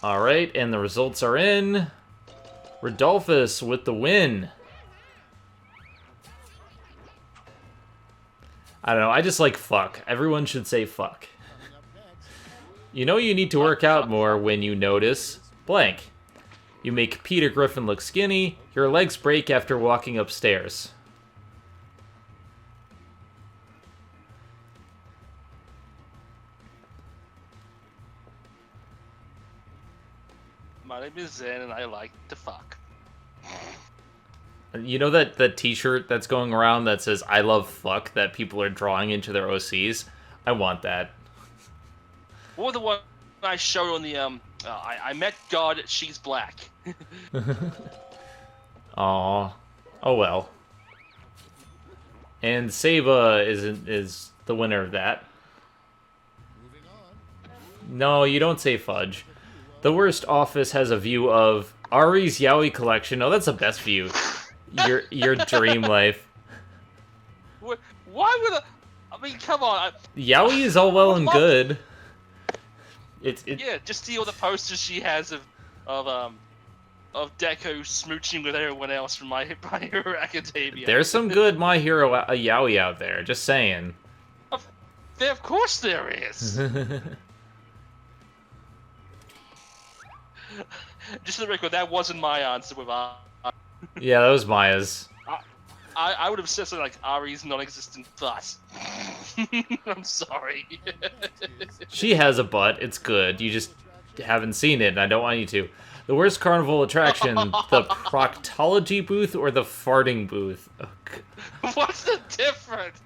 All right, and the results are in. Rodolphus with the win. I don't know. I just like fuck. Everyone should say fuck. coming up next, You know you need to work out more when you notice blank. You make Peter Griffin look skinny. Your legs break after walking upstairs. My name is Zen and I like to fuck. You know that t-shirt that's going around that says I love fuck that people are drawing into their OCs? I want that. Or the one I showed on the I met God, she's black. Aw. Oh well. And Saba is the winner of that. moving on. No, you don't say fudge. The worst office has a view of Ari's Yaoi collection. Oh, that's the best view. Your dream life. Why would I mean, come on. Yaoi is all well and good. Yeah, just see all the posters she has of Deku smooching with everyone else from My Hero Academia. There's some good My Hero Yaoi out there. Just saying. Of course there is. Just for the record, that wasn't my answer with Yeah, that was Maya's. I would have said something like Ari's non-existent butt. I'm sorry. She has a butt. It's good. You just haven't seen it, and I don't want you to. The worst carnival attraction, the proctology booth or the farting booth? Oh, What's the difference?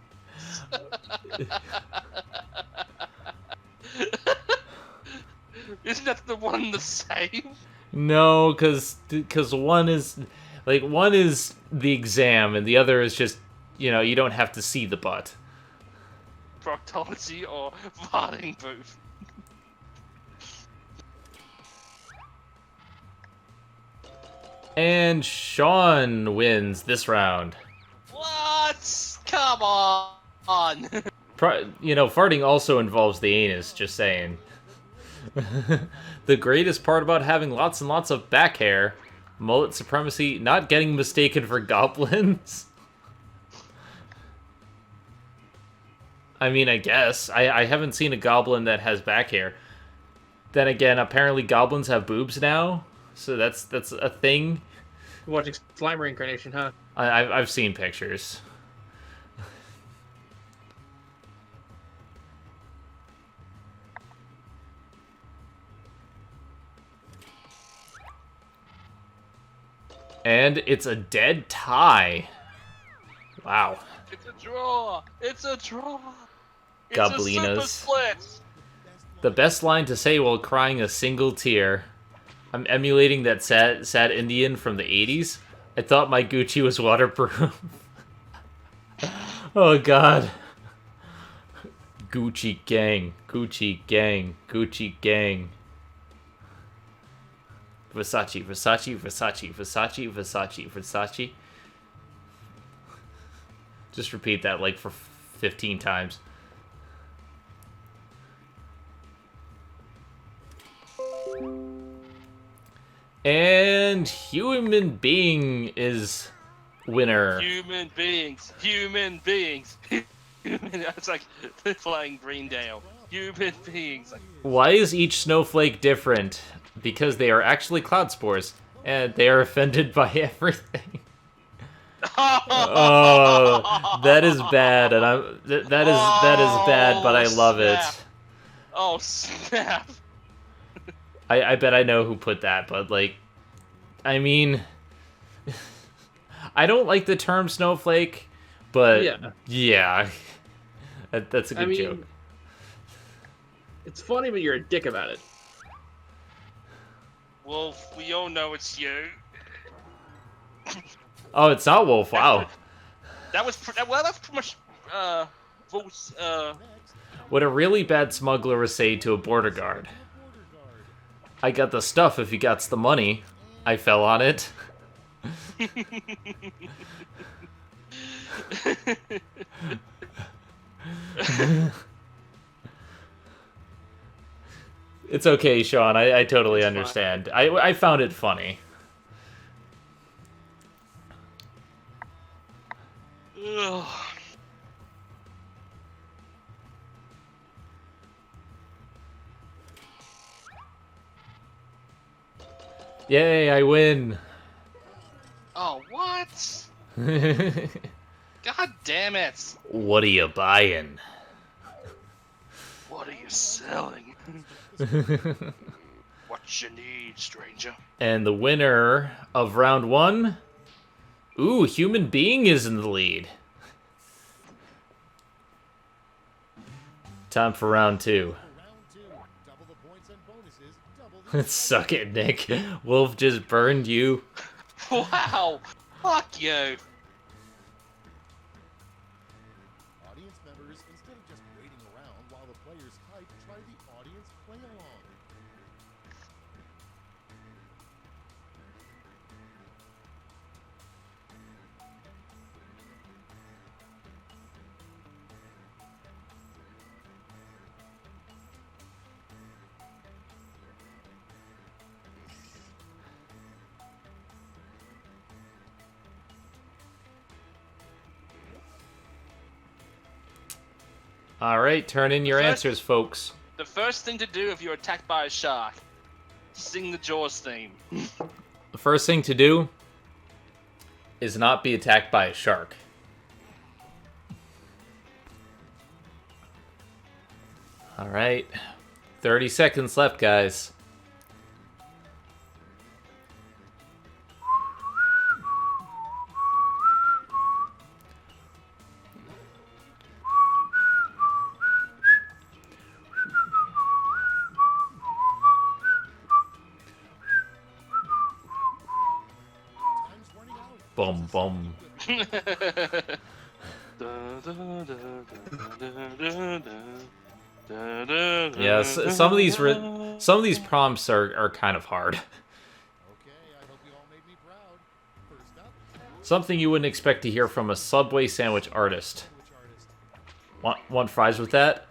Isn't that the one the same? no, because one is the exam and the other is just, you don't have to see the butt. Proctology or farting booth? And Sean wins this round. What? Come on! Farting also involves the anus, just saying. The greatest part about having lots and lots of back hair, mullet supremacy, not getting mistaken for goblins. I mean, I guess. I haven't seen a goblin that has back hair. Then again, apparently goblins have boobs now, so that's a thing. Watching slime reincarnation, huh? I've seen pictures. And it's a dead tie. Wow. It's a draw! It's a draw! It's Goblinas. a super split! The best line to say while crying a single tear. I'm emulating that sad Indian from the 80s. I thought my Gucci was waterproof. Oh god. Gucci gang, Gucci gang, Gucci gang. Versace, Versace, Versace, Versace, Versace, Versace. Just repeat that like for 15 times. And human being is winner. Human beings! Human beings! It's like flying Greendale. Human beings! Why is each snowflake different? Because they are actually cloud spores, and they are offended by everything. Oh, that is bad, and that is bad, but I love it. Oh snap! I bet I know who put that, but like, I mean, I don't like the term snowflake, but yeah, that's a good joke. It's funny, but you're a dick about it. Wolf, we all know it's you. Oh, it's not Wolf. Wow. That's pretty much Wolf's What a really bad smuggler would say to a border guard. I got the stuff if you got the money. I fell on it. It's okay, Sean. I totally understand. I found it funny. Ugh. Yay, I win. Oh, what? God damn it. What are you buying? What are you selling? What you need, stranger? And the winner of round 1? Ooh, human being is in the lead. Time for round 2. Suck it, Nick. Wolf just burned you. Wow! Fuck you! Audience members, instead of just waiting around while the players type, try the audience play along. Alright, turn in your answers, folks. The first thing to do if you're attacked by a shark, sing the Jaws theme. The first thing to do is not be attacked by a shark. Alright. 30 seconds left, guys. Bum bum. Yes, some of these prompts are kind of hard. Okay, I hope you all made me proud. First up, Something you wouldn't expect to hear from a Subway sandwich artist. which artist? Want fries with that?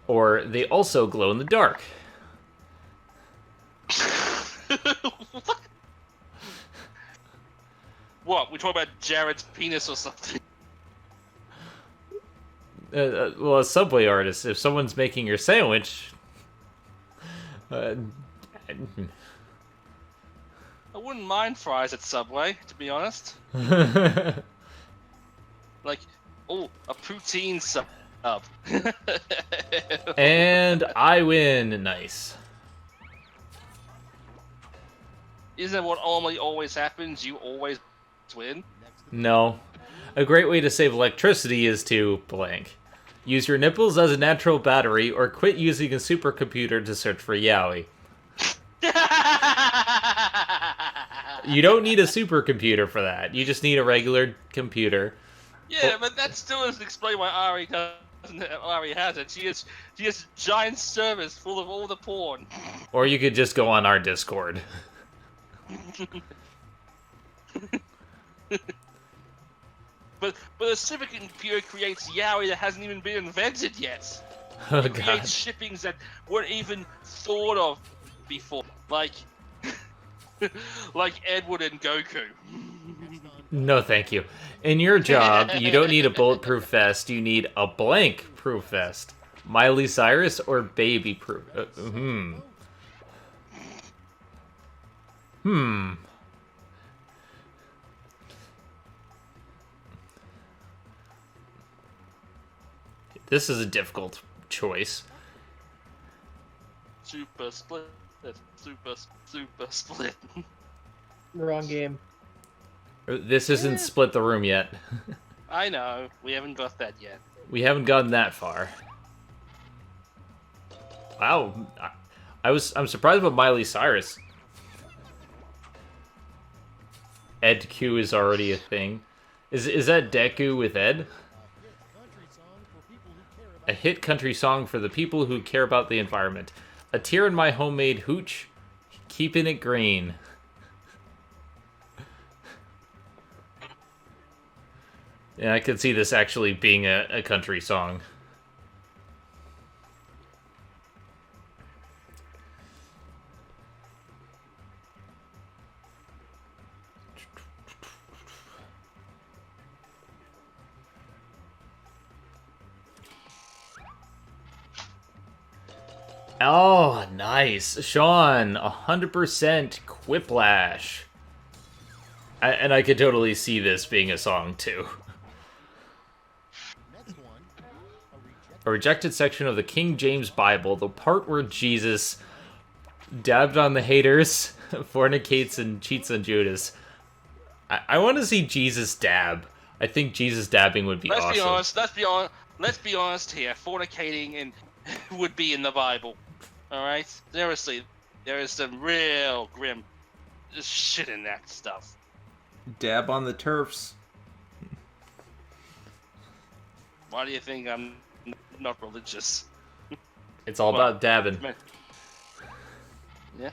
Or they also glow in the dark. What? We talk about Jared's penis or something? Well, a Subway artist, if someone's making your sandwich... I wouldn't mind fries at Subway, to be honest. Like, oh, a poutine sub. And I win. Nice. Isn't that what always happens? You always win? No. A great way to save electricity is to blank. Use your nipples as a natural battery, or quit using a supercomputer to search for yaoi. You don't need a supercomputer for that. You just need a regular computer. Yeah, but that still doesn't explain why Ari has it. She has giant servers full of all the porn. Or you could just go on our Discord. But a supercomputer creates yaoi that hasn't even been invented yet. Oh It god. creates shippings that weren't even thought of before, like Edward and Goku. No, thank you. In your job, you don't need a bulletproof vest. You need a blank proof vest. Miley Cyrus or baby proof? This is a difficult choice. Super split. Super split. Wrong game. This isn't Split the Room yet. I know. We haven't got that yet. We haven't gotten that far. Wow. I'm surprised about Miley Cyrus. Ed Q is already a thing. Is that Deku with Ed? A hit country song for the people who care about the environment. A tear in my homemade hooch, keeping it green. Yeah, I could see this actually being a country song. Oh, nice. Sean, 100% Quiplash. And I could totally see this being a song, too. Next one, A rejected section of the King James Bible, the part where Jesus dabbed on the haters, fornicates, and cheats on Judas. I want to see Jesus dab. I think Jesus dabbing would be awesome. Let's be honest here. Fornicating and would be in the Bible. All right. Seriously, there is some real grim shit in that stuff. Dab on the turfs. Why do you think I'm not religious? It's all about dabbing. Yeah.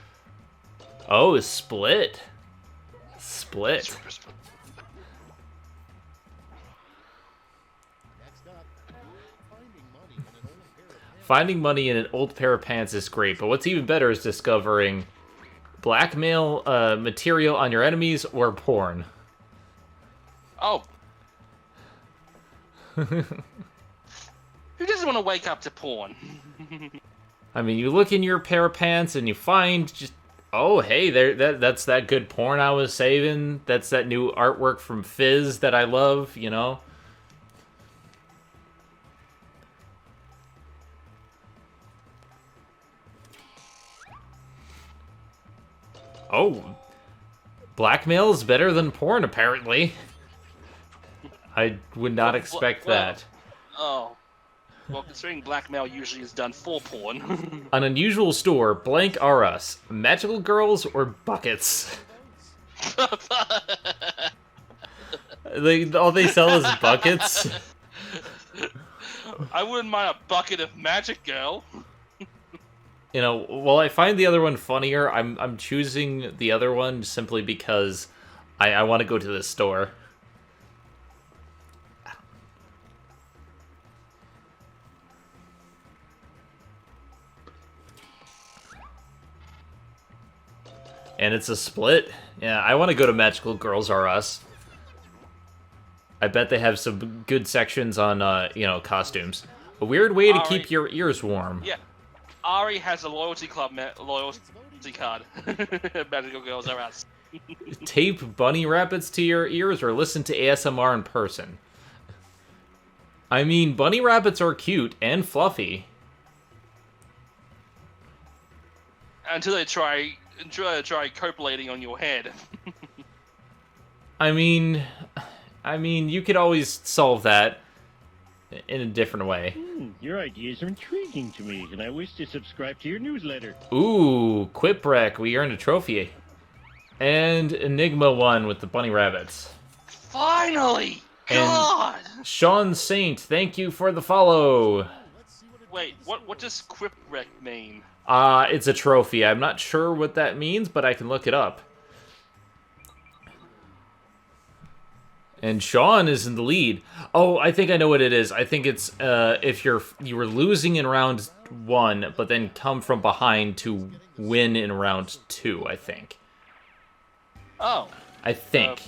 Oh, Split. Split. Super split. next up, finding money in an old pair of pants. Finding money in an old pair of pants is great, but what's even better is discovering blackmail material on your enemies or porn. Oh. Who doesn't want to wake up to porn? I mean, you look in your pair of pants and you find just, oh, hey, that's that good porn I was saving. That's that new artwork from Fizz that I love, you know? Oh, blackmail is better than porn, apparently. I would not expect that. Oh. Well, considering blackmail usually is done for porn. An unusual store, blank are us. Magical girls or buckets? All they sell is buckets. I wouldn't mind a bucket of magic, girl. You know, while I find the other one funnier, I'm choosing the other one simply because I want to go to this store. And it's a split. Yeah, I want to go to Magical Girls R Us. I bet they have some good sections on, costumes. A weird way to keep your ears warm. Yeah. Ari has a loyalty club loyalty card. Magical Girls R Us. Tape bunny rabbits to your ears or listen to ASMR in person. I mean, bunny rabbits are cute and fluffy. Until they try copulating on your head. I mean, you could always solve that in a different way. Your ideas are intriguing to me, and I wish to subscribe to your newsletter. Ooh, Quipwreck, we earned a trophy. And Enigma won with the bunny rabbits. Finally! And God! Sean Saint, thank you for the follow. Wait, what does Quipwreck mean? It's a trophy. I'm not sure what that means, but I can look it up. And Sean is in the lead. Oh, I think I know what it is. I think it's if you were losing in round 1, but then come from behind to win in round 2, I think. Oh. I think.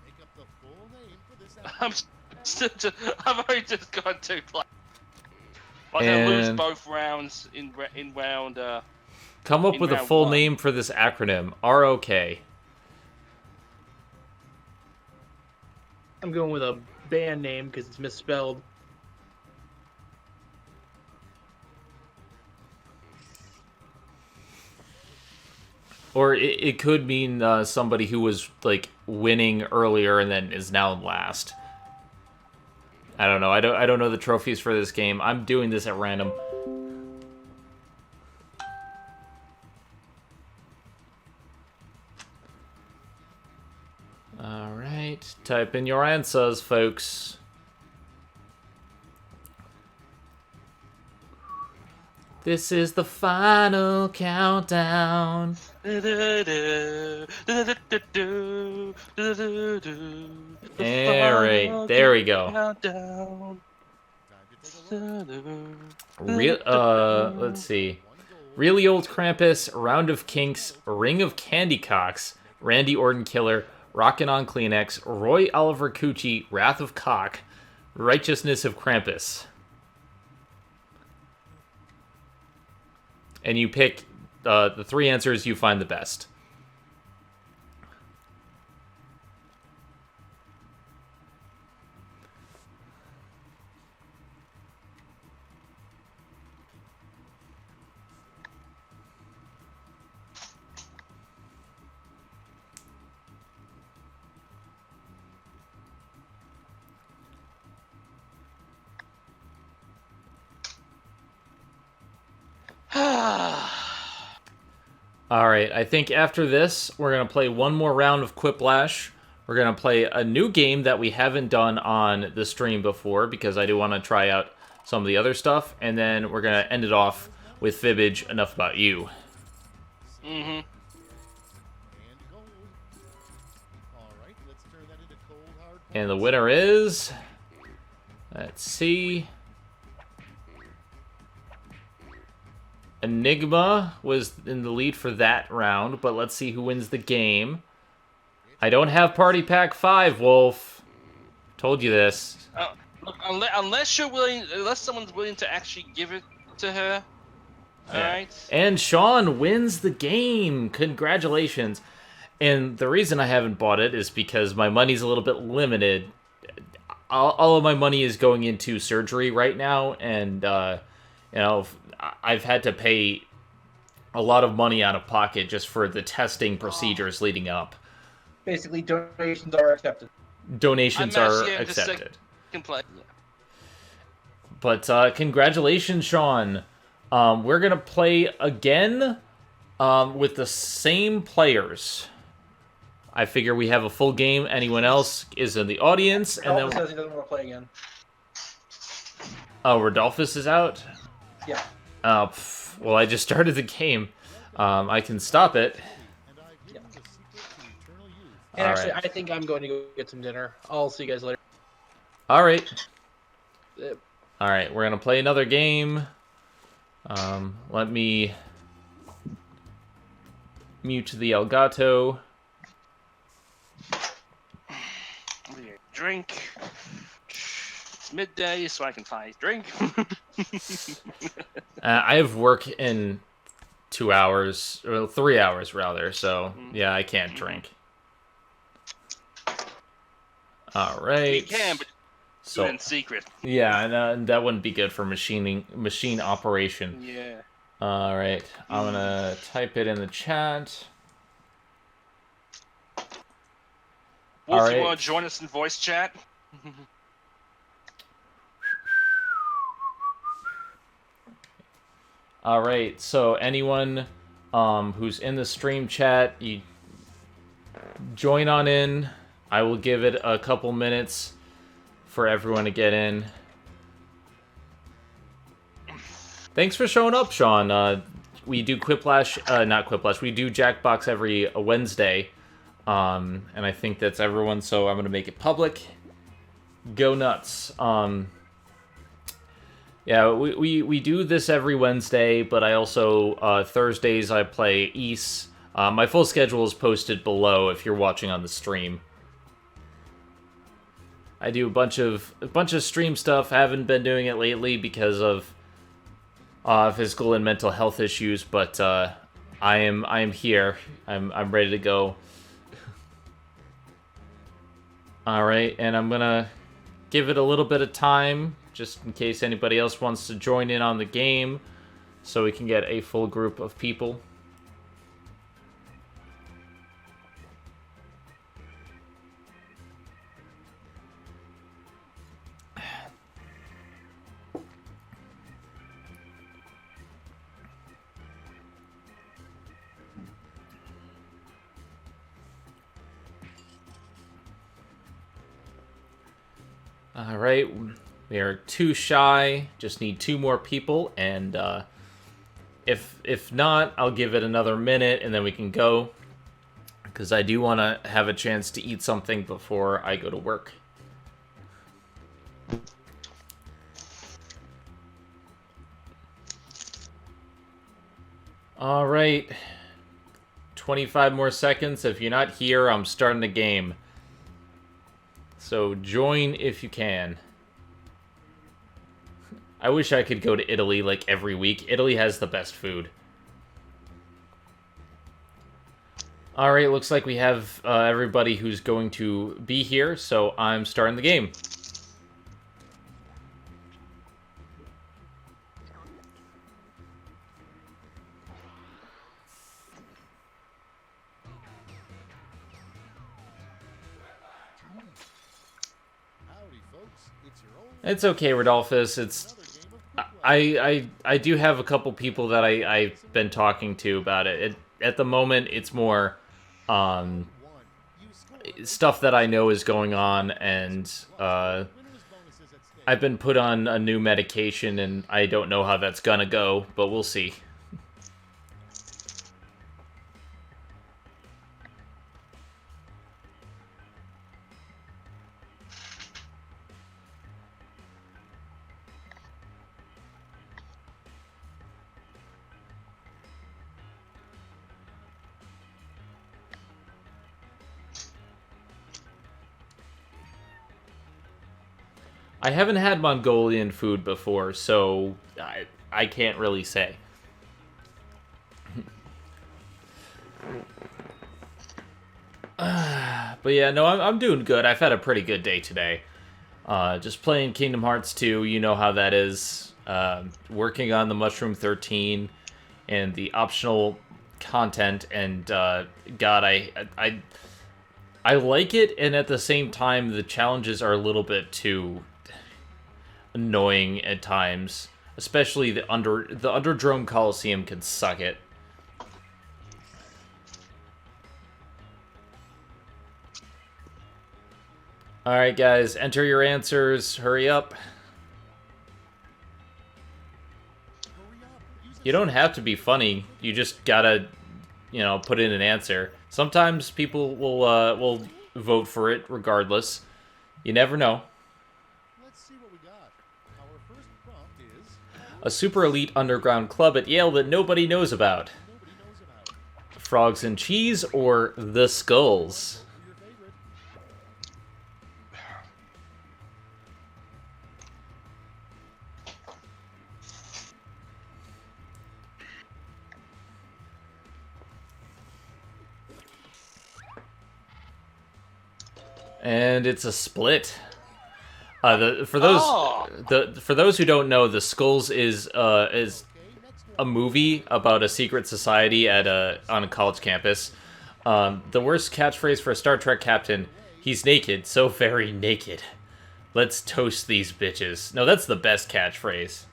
Make up the full name for this I've already just gone too far. I'm gonna lose And both rounds in round. come up in with a round full 1. name for this acronym. ROK. I'm going with a band name because it's misspelled. Or it could mean somebody who was like winning earlier and then is now last. I don't know. I don't know the trophies for this game. I'm doing this at random. All right, type in your answers, folks. This is the final countdown. All right, there we go. Let's see. Really Old Krampus, Round of Kinks, Ring of Candy Cocks, Randy Orton Killer, Rockin' on Kleenex, Roy Oliver Coochie, Wrath of Cock, Righteousness of Krampus. And you pick the 3 answers you find the best. Alright, I think after this, we're going to play one more round of Quiplash. We're going to play a new game that we haven't done on the stream before, because I do want to try out some of the other stuff. And then we're going to end it off with Fibbage, Enough About You. Mm-hmm. And gold. All right, let's turn that into cold hard. And the winner is... Let's see... Enigma was in the lead for that round, but let's see who wins the game. I don't have Party Pack 5, Wolf. Told you this. Look, unless someone's willing to actually give it to her. Yeah. Alright? And Sean wins the game. Congratulations. And the reason I haven't bought it is because my money's a little bit limited. All of my money is going into surgery right now, and, I've had to pay a lot of money out of pocket just for the testing procedures leading up. Basically, donations are accepted. Donations are accepted. Play. But congratulations, Sean. We're going to play again with the same players. I figure we have a full game. Anyone else is in the audience, and Rodolphus then says he doesn't want to play again. oh, Rodolphus is out. Yeah. Oh, well, I just started the game. I can stop it. And All actually, right. I think I'm going to go get some dinner. I'll see you guys later. All right. Yep. All right, we're gonna play another game. Let me mute the Elgato. Drink. It's midday, so I can finally drink. I have work in 2 hours, or 3 hours rather. So yeah, I can't drink. All right. You can, but do it in secret. Yeah, and that wouldn't be good for machine operation. Yeah. All right, I'm gonna type it in the chat. Wolf, All you right. want to join us in voice chat? All right, so anyone who's in the stream chat, you join on in. I will give it a couple minutes for everyone to get in. Thanks for showing up, Sean. We do Quiplash, not Quiplash, we do Jackbox every Wednesday. And I think that's everyone, so I'm going to make it public. Go nuts. Yeah, we do this every Wednesday, but I also, Thursdays I play East. My full schedule is posted below if you're watching on the stream. I do a bunch of stream stuff. I haven't been doing it lately because of physical and mental health issues, but I am here. I'm ready to go. All right, and I'm gonna give it a little bit of time just in case anybody else wants to join in on the game, so we can get a full group of people. All right, we are 2 shy. Just need 2 more people, and if not, I'll give it another minute, and then we can go. Because I do want to have a chance to eat something before I go to work. All right, 25 more seconds. If you're not here, I'm starting the game. So join if you can. I wish I could go to Italy like every week. Italy has the best food. Alright, looks like we have everybody who's going to be here, so I'm starting the game. It's okay, Rodolphus. It's I do have a couple people that I've been talking to about it. At the moment, it's more stuff that I know is going on, and I've been put on a new medication, and I don't know how that's gonna go, but we'll see. I haven't had Mongolian food before, so I can't really say. But yeah, no, I'm doing good. I've had a pretty good day today. Just playing Kingdom Hearts 2, you know how that is. Working on the Mushroom 13 and the optional content, and God, I like it, and at the same time, the challenges are a little bit too annoying at times. Especially the Underdrome Coliseum can suck it. All right, guys, enter your answers. Hurry up. You don't have to be funny. You just gotta, put in an answer. Sometimes people will vote for it regardless. You never know. Let's see what we got. Our first prompt is A super elite underground club at Yale that nobody knows about. nobody knows about. Frogs and Cheese or The Skulls? Vote for your favorite. And it's a split. For those who don't know, The Skulls is Okay, next a movie about a secret society on a college campus. The worst catchphrase for a Star Trek captain: "He's naked, so very naked. Let's toast these bitches." No, that's the best catchphrase.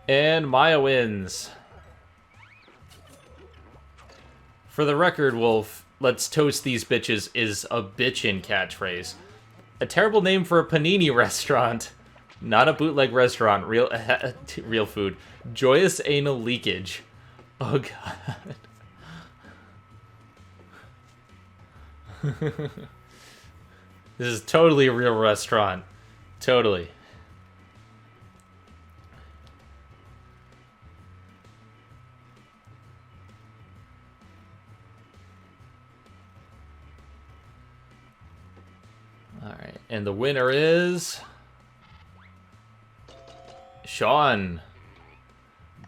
And Maya wins. For the record, Wolf, "Let's toast these bitches" is a bitchin' catchphrase. A terrible name for a panini restaurant. Not a bootleg restaurant. Real food. Joyous anal leakage. Oh, God. This is totally a real restaurant. Totally. Alright, and the winner is Sean.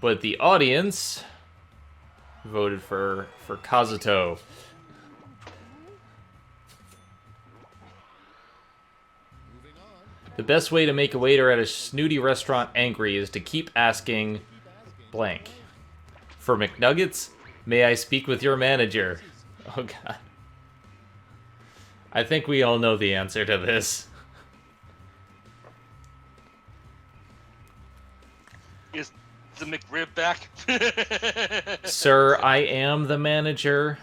But the audience voted for Kazuto. Moving on. The best way to make a waiter at a snooty restaurant angry is to keep asking blank. For McNuggets, may I speak with your manager? Oh, God. I think we all know the answer to this. Is the McRib back? Sir, I am the manager.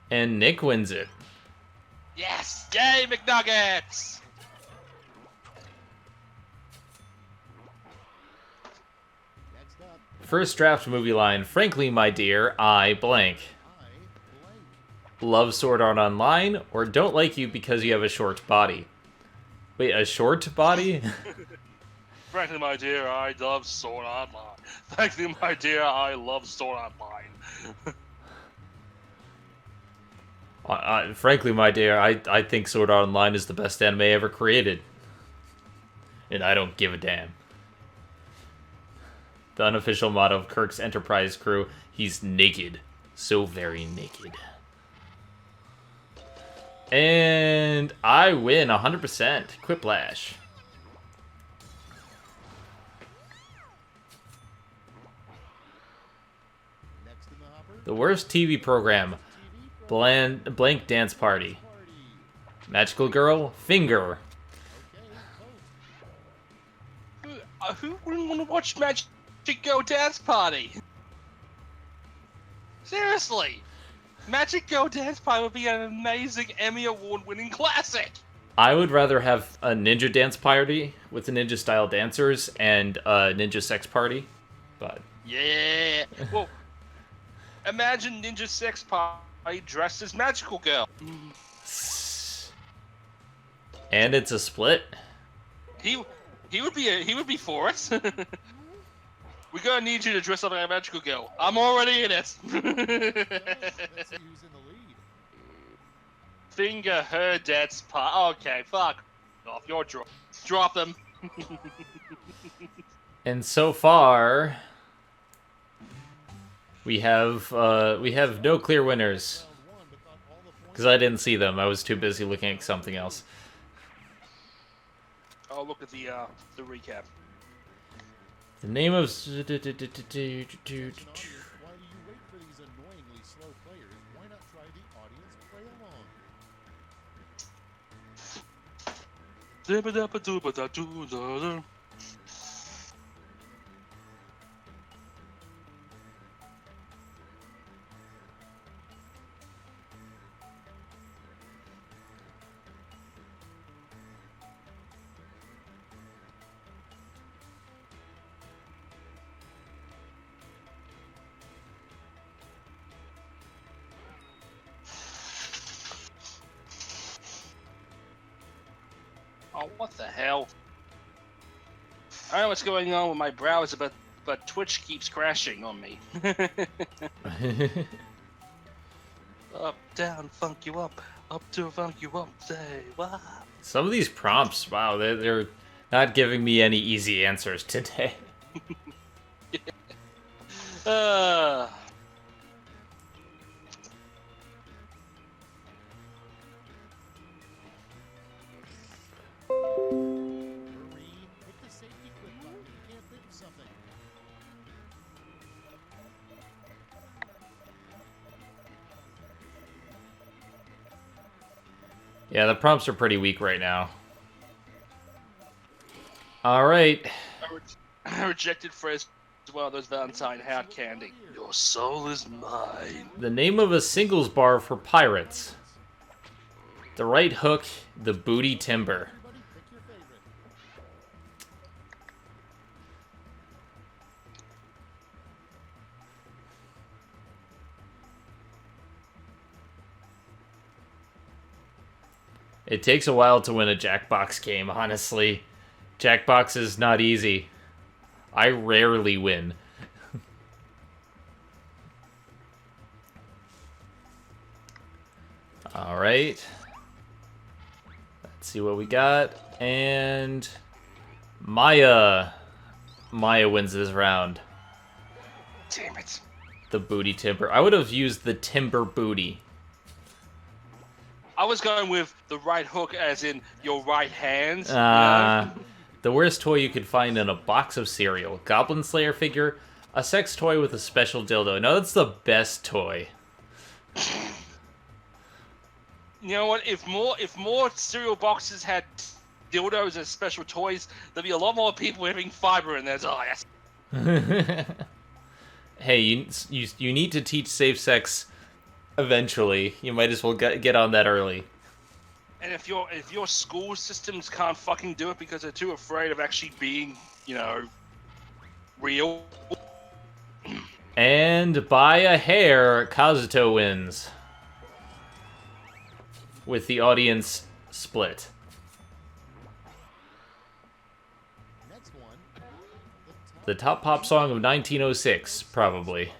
And Nick wins it. Yes! Yay, McNuggets! Next up, First draft movie line. Frankly, my dear, I blank. I blank. Love Sword Art Online or don't like you because you have a short body. Wait, a short body? Frankly, my dear, I love Sword Online. Frankly, my dear, I love Sword Online. Frankly, my dear, I think Sword Art Online is the best anime ever created. And I don't give a damn. The unofficial motto of Kirk's Enterprise crew: he's naked. So very naked. And I win 100%. Quiplash. Next in the hopper, The worst TV program. Blank Dance Party. Magical Girl. Finger. okay, vote. Who wouldn't want to watch Magic Girl Dance Party? Seriously! Magic Girl Dance Party would be an amazing Emmy Award-winning classic! I would rather have a ninja dance party with the ninja style dancers and a ninja sex party. But Yeah! Well, imagine Ninja Sex Party dressed as Magical Girl. and it's a split. He would be for it. We're gonna need you to dress up like a Magical Girl. I'm already in it. Let's see who's in the lead. Finger her dad's part. Okay, fuck off. You're drop them. And so far, we have no clear winners. Round one, but thought all the Because I didn't see them. I was too busy looking at something else. I'll look at the recap. The name of... It's not obvious. Why do you wait for these annoyingly slow players? Why not try the audience play along? Oh, what the hell? I don't know what's going on with my browser, but Twitch keeps crashing on me. Up, down, funk you up to funk you up, say what? Some of these prompts, wow, they're not giving me any easy answers today. Uh, Hurry, hit the safety quit button. You can't think of something. Yeah, the prompts are pretty weak right now. Alright. I rejected phrase as well, those Valentine hard candy. Your soul is mine. The name of a singles bar for pirates. The right hook, the booty timber. Everybody pick your favorite. It takes a while to win a Jackbox game, honestly. Jackbox is not easy. I rarely win. Alright. Let's see what we got. And... Maya wins this round. Damn it. The booty timber. I would have used the timber booty. I was going with the right hook as in your right hand. The worst toy you could find in a box of cereal. Goblin Slayer figure. A sex toy with a special dildo. No, that's the best toy. You know what? If more cereal boxes had dildos as special toys, there'd be a lot more people having fiber in their diet. Hey, you need to teach safe sex eventually. You might as well get on that early. And if your school systems can't fucking do it because they're too afraid of actually being, real. And by a hair, Kazuto wins. With the audience split. Next one. The top pop song of 1906, probably.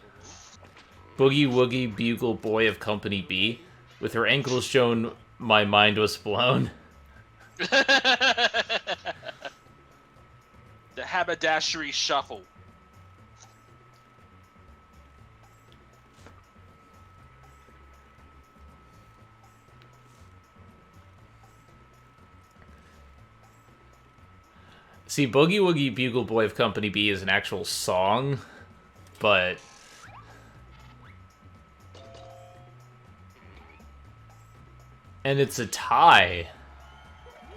Boogie Woogie Bugle Boy of Company B. With her ankles shown, my mind was blown. The haberdashery shuffle. See, Boogie Woogie Bugle Boy of Company B is an actual song, but... And it's a tie.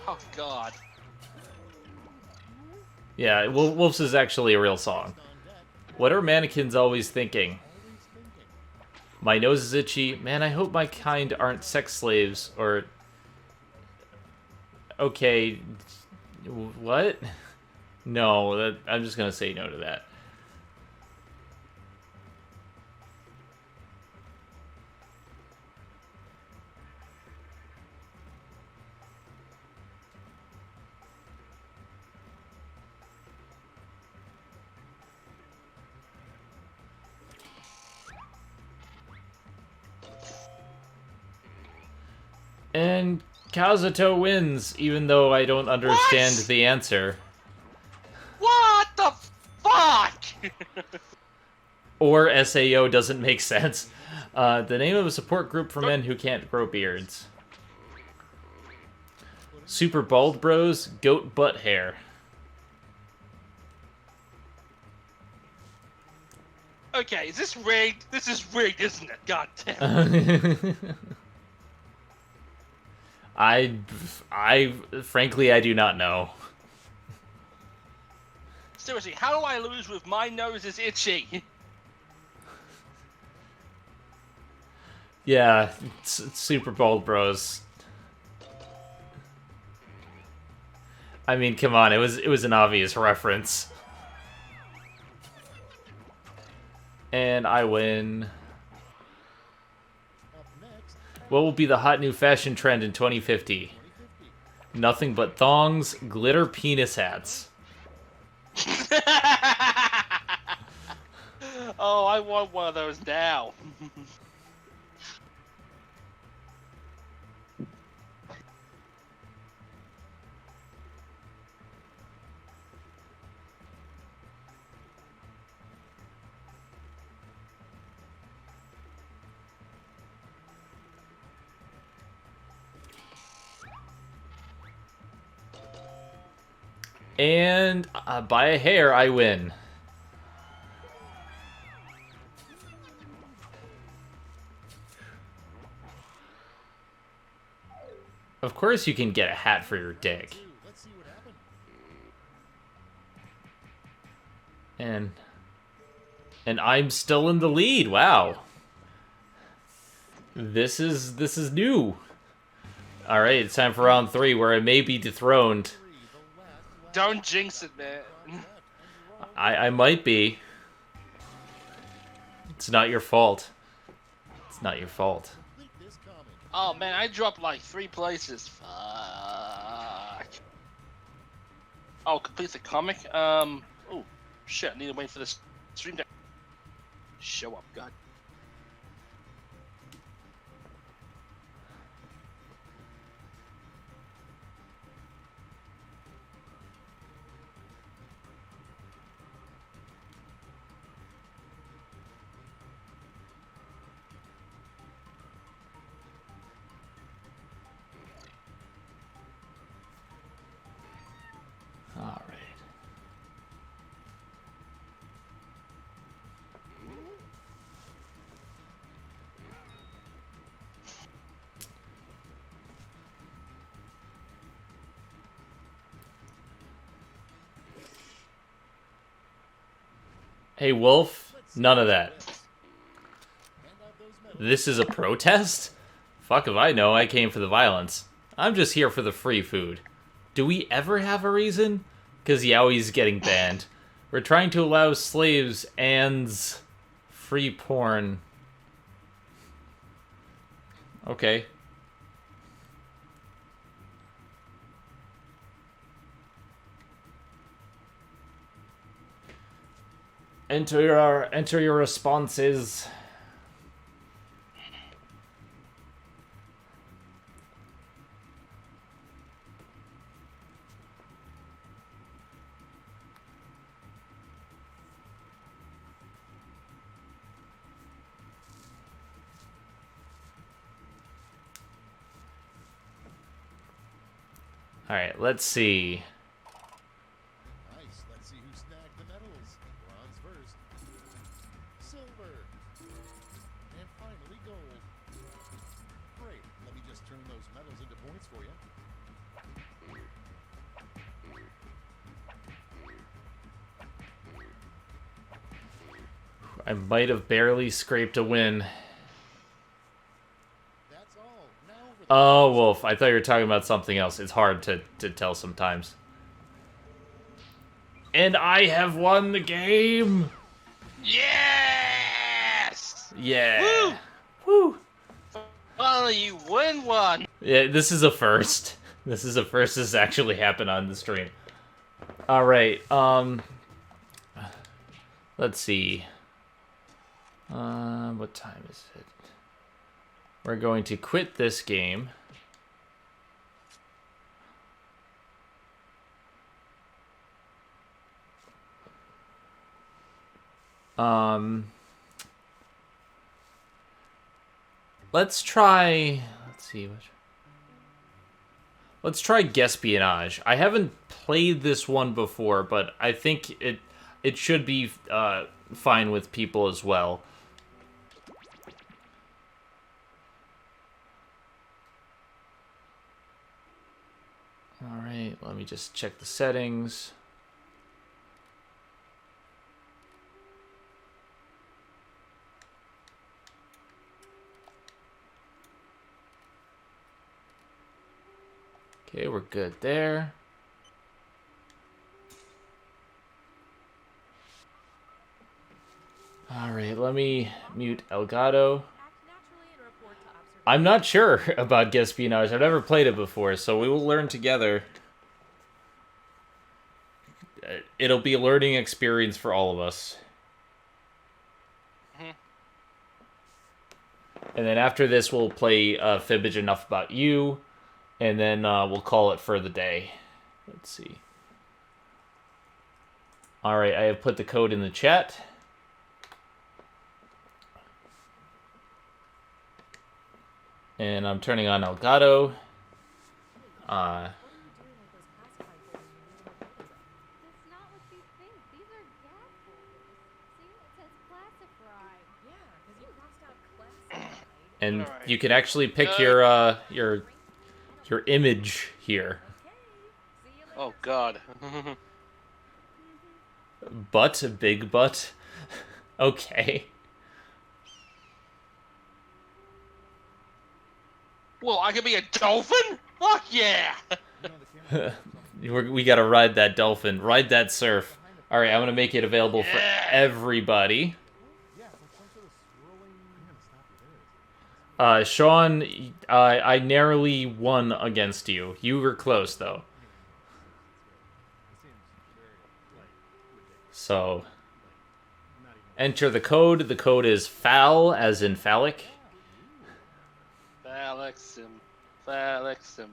Oh God. Yeah, Wolf's is actually a real song. What are mannequins always thinking? My nose is itchy. Man, I hope my kind aren't sex slaves, or... Okay... What? No, I'm just gonna say no to that. And Kazuto wins, even though I don't understand the answer. What the fuck? or SAO doesn't make sense. The name of a support group for men who can't grow beards. Super Bald Bros, Goat Butt Hair. Okay, is this rigged? This is rigged, isn't it? God damn. I frankly, I do not know. Seriously, how do I lose with my nose is itchy? Yeah, it's Super Bald Bros. I mean, come on, it was an obvious reference. And I win. Up next, What will be the hot new fashion trend in 2050? Nothing but thongs, glitter penis hats. Oh, I want one of those now. And by a hair, I win. Of course you can get a hat for your dick. let's see what happened. And I'm still in the lead. Wow. This is new. All right, it's time for round 3 where I may be dethroned. Don't jinx it, man. I might be. It's not your fault. It's not your fault. Complete this comic. Oh man, I dropped like 3 places. Fuck. Oh, complete the comic. Oh shit! I need to wait for this stream to show up. God. All right. Hey, Wolf. None of that. This is a protest? Fuck if I know, I came for the violence. I'm just here for the free food. Do we ever have a reason? Because Yowie's getting banned. We're trying to allow slaves and free porn. Okay. Enter your responses. All right, let's see. Nice. Let's see who snagged the medals. Bronze first. Silver. And finally gold. Great. Let me just turn those medals into points for you. I might have barely scraped a win. That's all. Now for the Oh, Wolf, I thought you were talking about something else. It's hard to tell sometimes. And I have won the game! Yes! Yeah! Woo! Finally, you win one. Yeah, this is a first. This is a first. This actually happened on the stream. Alright, let's see. What time is it? We're going to quit this game. Let's try... Let's see. Let's try Guespionage. I haven't played this one before, but I think it should be fine with people as well. Alright, let me just check the settings. Okay, we're good there. Alright, let me mute Elgato. I'm not sure about Guespionage. I've never played it before, so we will learn together. It'll be a learning experience for all of us. And then after this, we'll play Fibbage Enough About You. And then we'll call it for the day. Let's see. Alright, I have put the code in the chat. And I'm turning on Elgato. That's not what you think. These are gas holders. See, it says classified. Yeah, because you crossed out classified. And Alright. you can actually pick your image here. Oh God. Butt, big butt. Okay. Well, I could be a dolphin? Fuck yeah! We gotta ride that dolphin. Ride that surf. Alright, I'm gonna make it available for everybody. Sean, I narrowly won against you. You were close, though. So, enter the code. The code is FAL, as in phallic. Falexim.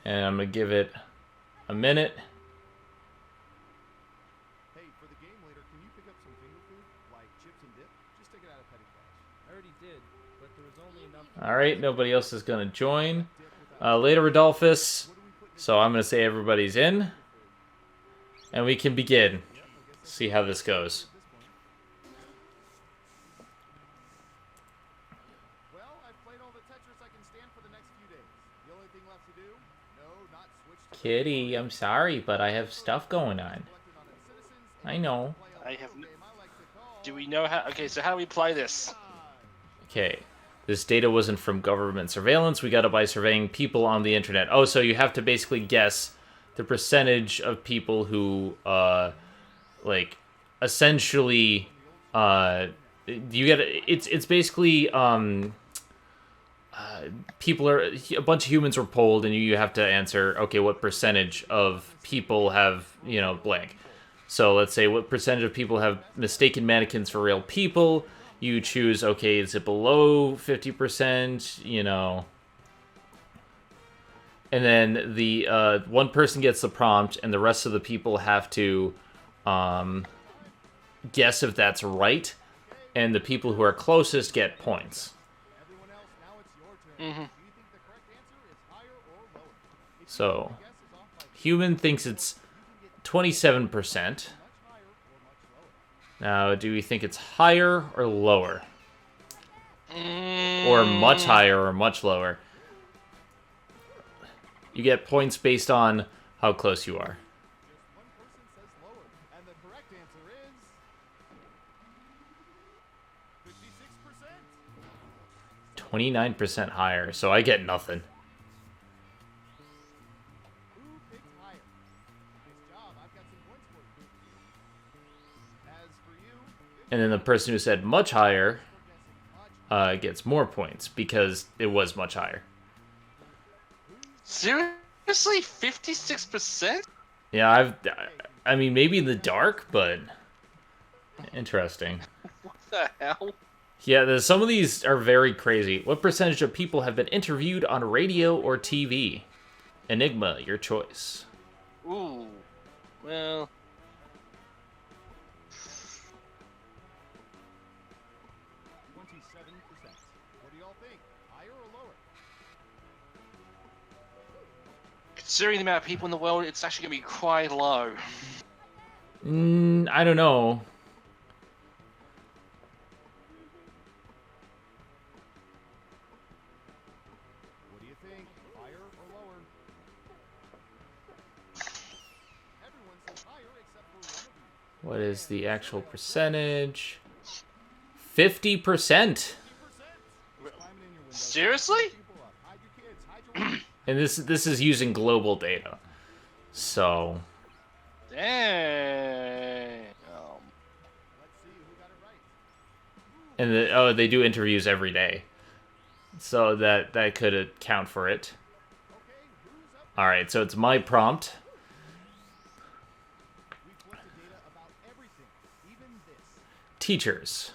And I'm gonna give it a minute. Hey, for the game later, can you pick up some finger food, like chips and dip? Just take it out of petty cash. I already did, but there was only enough. Alright, nobody else is gonna join. Later, Rodolphus. So I'm gonna say everybody's in. And we can begin. See how this goes. Well, I've played all the Tetris I can stand for the next few days. The only thing left to do, no, not switch to Kitty, I'm sorry, but I have stuff going on. collected on its citizens. I know. I have. Do we know how? Okay, so how do we play this? Okay. This data wasn't from government surveillance. We got it by surveying people on the internet. Oh, so you have to basically guess the percentage of people who, like, essentially, you get it's basically people are a bunch of humans were polled, and you have to answer, okay, what percentage of people have, you know, blank. So let's say what percentage of people have mistaken mannequins for real people. You choose, okay, is it below 50%, you know. And then the one person gets the prompt, and the rest of the people have to guess if that's right. And the people who are closest get points. Everyone else, now it's your turn. Mm-hmm. Do you think the correct answer is higher or lower? If So, your guess is off by human thinks it's 27%. much higher or much lower. Now, do we think it's higher or lower? Or much higher or much lower? You get points based on how close you are. Just one person says lower, and the correct answer is 56%. 29% higher, so I get nothing. Who picked higher? Nice job. I've got some points for you. As for you, And then the person who said much higher guessing much gets more points because it was much higher. Seriously, 56%? Yeah, I mean, maybe in the dark, but interesting. What the hell? Yeah, some of these are very crazy. What percentage of people have been interviewed on radio or TV? Enigma, your choice. Ooh. Well, What do y'all think? Higher or lower? Considering the amount of people in the world, it's actually going to be quite low. I don't know. What do you think? Higher or lower? Everyone says higher except for one of you. What is the actual percentage? 50%. Seriously? Hide your kids. Hide your And this is using global data. So, Damn. Let's see who got it right. and they do interviews every day. So that could account for it. Okay, who's up? All right, so it's my prompt. We've collected data about everything, even this. Teachers.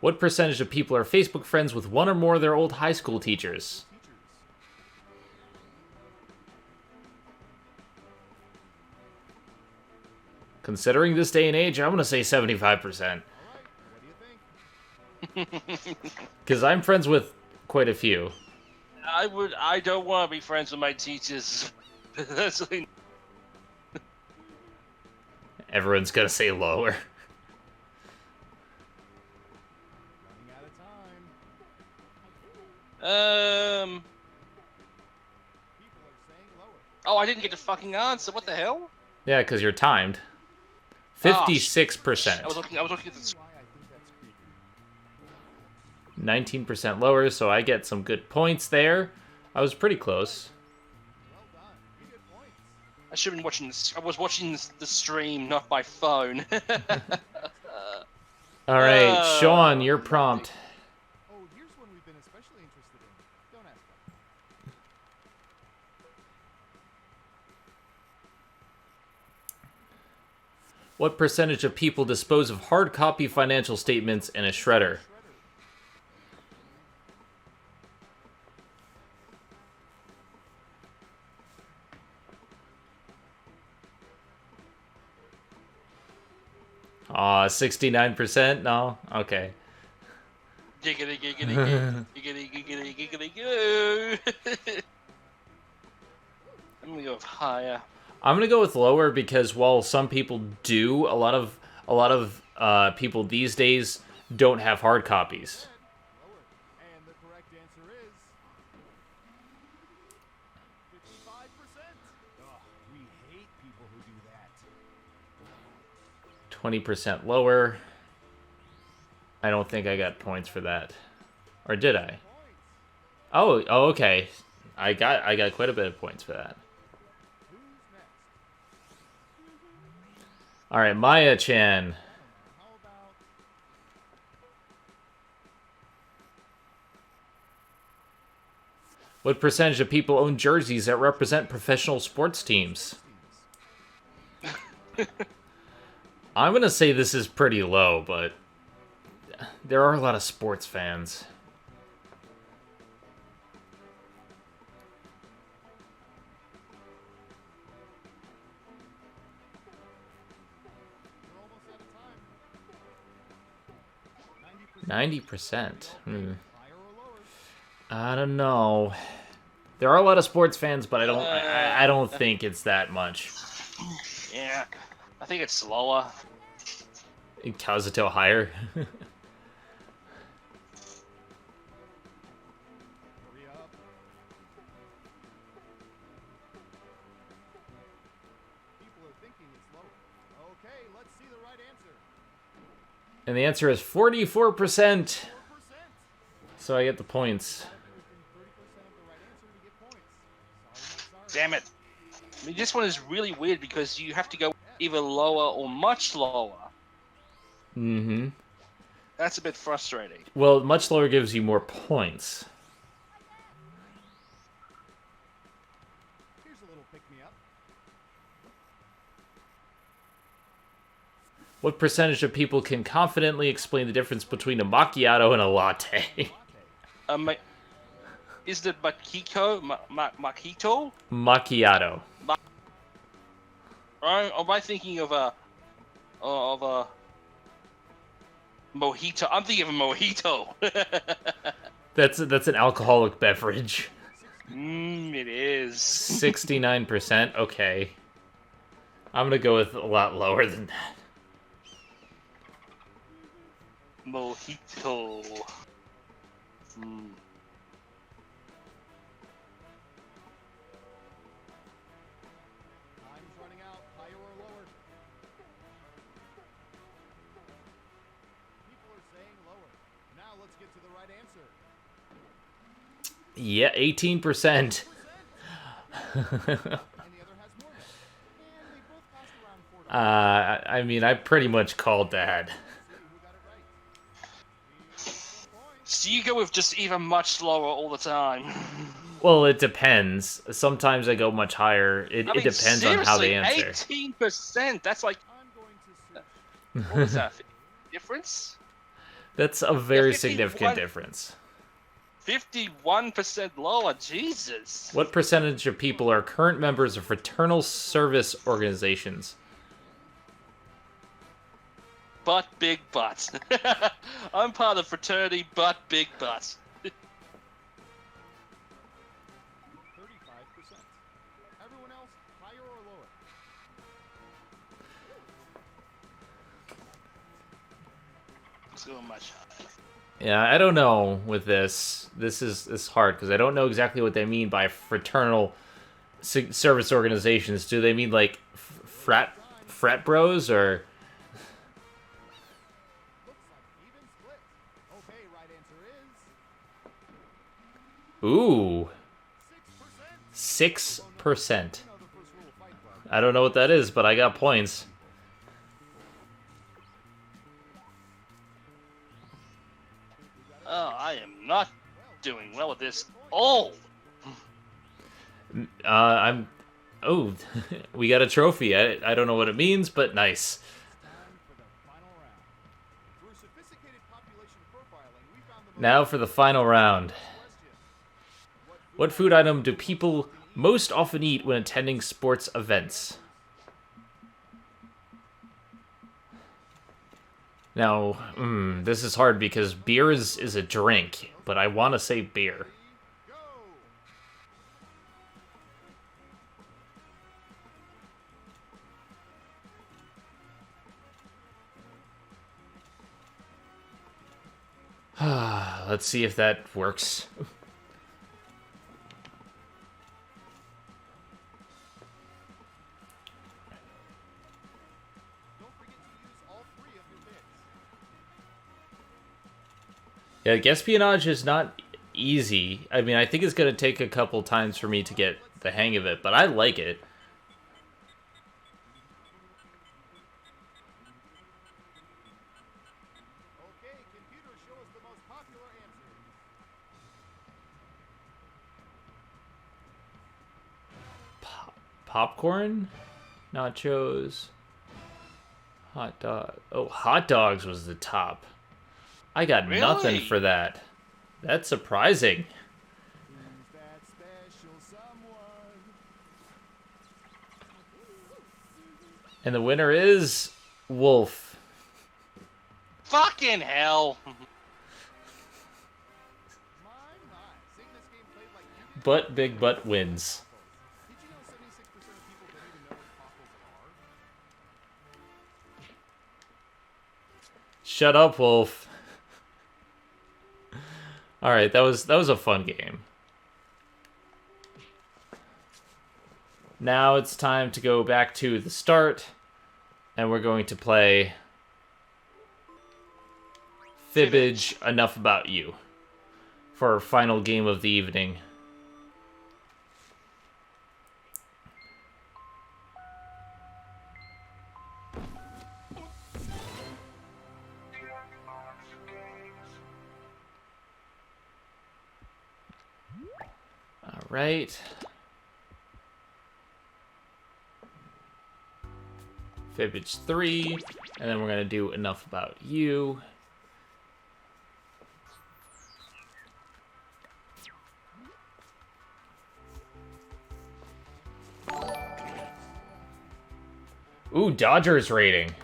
What percentage of people are Facebook friends with one or more of their old high school teachers? Considering this day and age, I'm going to say 75%. All right, what do you think? Because I'm friends with quite a few. I don't want to be friends with my teachers. That's like, Everyone's going to say lower. Running out of time. People are saying lower. Oh, I didn't get the fucking answer. What the hell? Yeah, because you're timed. Oh, 56%. I was looking at the. Why I think that's creepy. 19% lower, so I get some good points there. I was pretty close. Well done. You get points. I should have been watching this. I was watching the stream, not my phone. All right, Sean, your prompt. Oh, here's one we've been especially interested in. Don't ask why. What percentage of people dispose of hard copy financial statements in a shredder? Aw, 69%? No? Okay. Giggity, giggity, giggity, giggity, giggity, giggity, I'm gonna go with higher. I'm gonna go with lower because while some people do, a lot of people these days don't have hard copies. Lower. And the correct answer is 55%. Ugh, we hate people who do that. 20% lower. I don't think I got points for that. Or did I? Points. Oh, okay. I got quite a bit of points for that. Who's next? All right, Maya-chan. How about What percentage of people own jerseys that represent professional sports teams? I'm gonna say this is pretty low, but there are a lot of sports fans. You're almost out of time. 90%. Higher or lower? I don't know. There are a lot of sports fans, but I don't think it's that much. Yeah, I think it's lower. Kazuto higher. Hurry up. People are thinking it's lower. Okay, let's see the right answer. And the answer is 44%. 4%. So I get the points. Within 30% of the right answer to get points. Sorry. Damn it. I mean, this one is really weird because you have to go either lower or much lower. Mm-hmm. That's a bit frustrating. Well, much lower gives you more points. Here's a little pick-me-up. What percentage of people can confidently explain the difference between a macchiato and a latte? Is it Makiko? of mojito. I'm thinking of a mojito. That's an alcoholic beverage. It is. 69%. Okay. I'm gonna go with a lot lower than that. Mojito. Time's running out. Higher or lower? People are saying lower. Now let's get to the right answer. Yeah, 18%. And the other has more men. And they both cost around $4. I mean, I pretty much called that. See who got it right. So you go with just even much lower all the time. Well, it depends. Sometimes I go much higher. It depends on how they answer. 18%. That's like, I'm going to search. what was that? Difference? That's a very 51 significant difference. 51% lower. Jesus. What percentage of people are current members of fraternal service organizations? But big butts. I'm part of fraternity, but big butts. 35%. Everyone else, higher or lower? Let's go much higher. Yeah, I don't know with this. This is hard because I don't know exactly what they mean by fraternal service organizations. Do they mean like frat bros or? Looks like even split. Okay, right answer is Ooh, 6%. 6%. You know the first rule of Fight Club. I don't know what that is, but I got points. Oh, I am not doing well with this. Oh! I'm. Oh, we got a trophy. I don't know what it means, but nice. Time for the final round. Through sophisticated population profiling, we found the most Now for the final round. question. What food item do people most often eat when attending sports events? Now, this is hard because beer is a drink, but I want to say beer. Go! Let's see if that works. Don't forget to use all 3 of your bits. Yeah, espionage is not easy. I mean, I think it's going to take a couple times for me to get the hang of it, but I like it. Okay, computer, show us the most popular answers. Popcorn? Nachos? Hot dog. Oh, hot dogs was the top. I got nothing Really? for that. That's surprising. Who's that special someone? And the winner is Wolf. Fucking hell! My, seeing this game played like you did. But Big Butt wins. Did you know 76% of people don't even know what tacos are? Shut up, Wolf. All right, that was a fun game. Now it's time to go back to the start, and we're going to play Fibbage Enough About You for our final game of the evening. All right. Fibbage 3, and then we're going to do Enough About You. Ooh, Dodgers rating.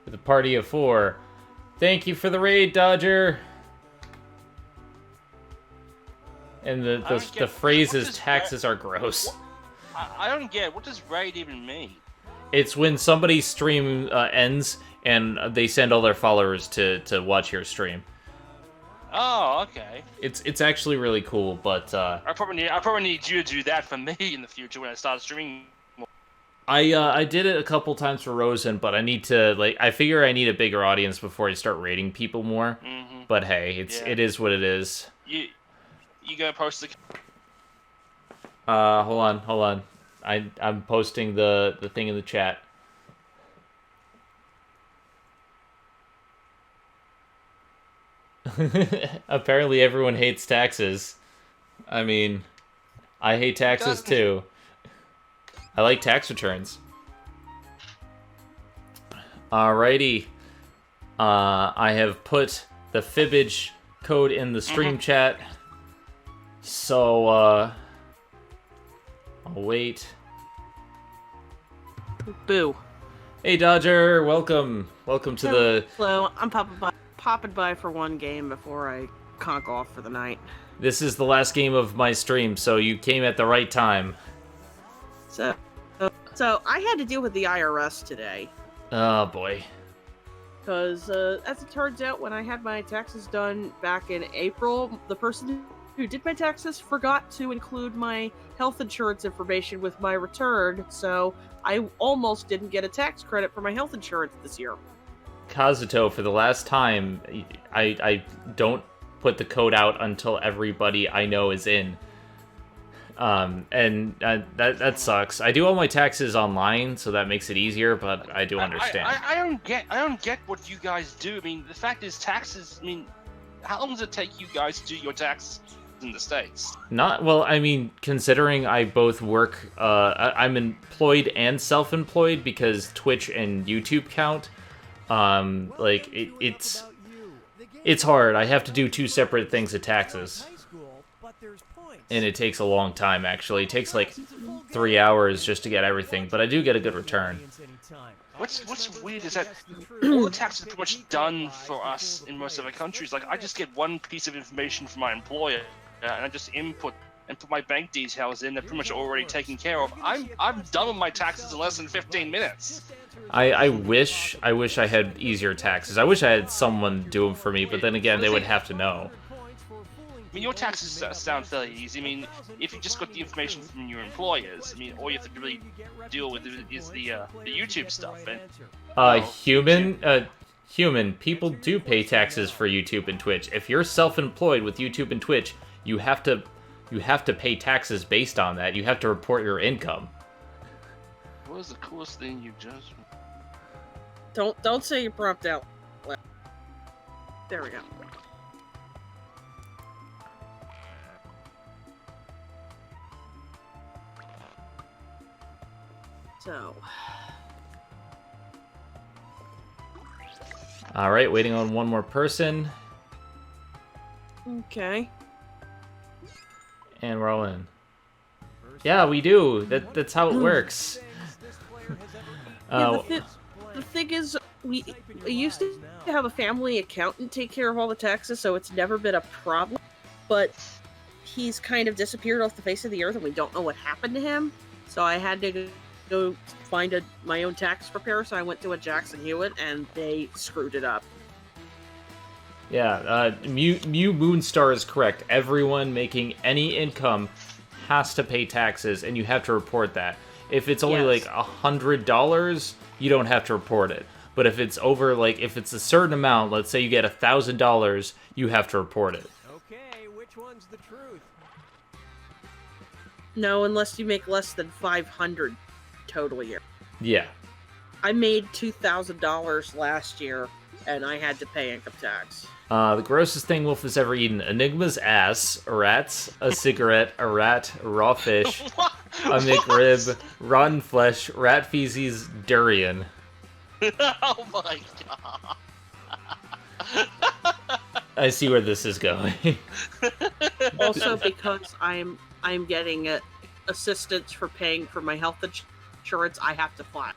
with a party of 4. Thank you for the raid, Dodger. And the phrase is taxes are gross. I don't get, what does raid even mean? It's when somebody's stream ends and they send all their followers to watch your stream. Oh, okay. It's actually really cool, but I probably need you to do that for me in the future when I start streaming. I did it a couple times for Rosen, but I need to I figure I need a bigger audience before I start rating people more. Mm-hmm. But hey, it is what it is. You gonna post the? Hold on. I'm posting the thing in the chat. Apparently everyone hates taxes. I mean, I hate taxes too. I like tax returns. Alrighty. I have put the fibbage code in the stream chat. So, I'll wait. Boo. Hey, Dodger, welcome. Welcome to the... Hello, I'm popping by for one game before I conk off for the night. This is the last game of my stream, so you came at the right time. So I had to deal with the IRS today. Oh, boy. Because, as it turns out, when I had my taxes done back in April, the person who did my taxes forgot to include my health insurance information with my return, so I almost didn't get a tax credit for my health insurance this year. Kazuto, for the last time, I don't put the code out until everybody I know is in. And that sucks. I do all my taxes online, so that makes it easier, but I do understand. I don't get what you guys do. I mean, the fact is taxes, I mean, how long does it take you guys to do your taxes in the States? Not, well, I mean, considering I both work, I'm employed and self-employed because Twitch and YouTube count, it's hard. I have to do 2 separate things of taxes. And it takes a long time, actually. It takes like 3 hours just to get everything, but I do get a good return. What's weird is that all the taxes are pretty much done for us in most other countries. Like, I just get one piece of information from my employer, and I just input and put my bank details in. They're pretty much already taken care of. I'm done with my taxes in less than 15 minutes. I wish I had easier taxes. I wish I had someone do them for me, but then again, they would have to know. I mean, your taxes sound fairly easy. I mean, if you just got the information from your employers, I mean, all you have to really deal with is the YouTube stuff. And human people do pay taxes for YouTube and Twitch. If you're self-employed with YouTube and Twitch, you have to pay taxes based on that. You have to report your income. What was the coolest thing you just? Don't say your prompt out. There we go. So. Alright, waiting on one more person. Okay. And we're all in. Yeah, we do. That's how it works. The thing is, we used to have a family accountant take care of all the taxes, so it's never been a problem. But he's kind of disappeared off the face of the earth, and we don't know what happened to him. So I had to go find my own tax preparer, so I went to a Jackson Hewitt, and they screwed it up. Yeah, Mew Moonstar is correct. Everyone making any income has to pay taxes, and you have to report that. If it's only like $100, you don't have to report it. But if it's over, like, if it's a certain amount, let's say you get $1,000, you have to report it. Okay, which one's the truth? No, unless you make less than $500 total a year. Yeah. I made $2,000 last year, and I had to pay income tax. The grossest thing Wolf has ever eaten: Enigma's ass, rats, a cigarette, a rat, raw fish, a McRib, rotten flesh, rat feces, durian. Oh my god! I see where this is going. Also, because I'm getting assistance for paying for my health insurance, I have to file,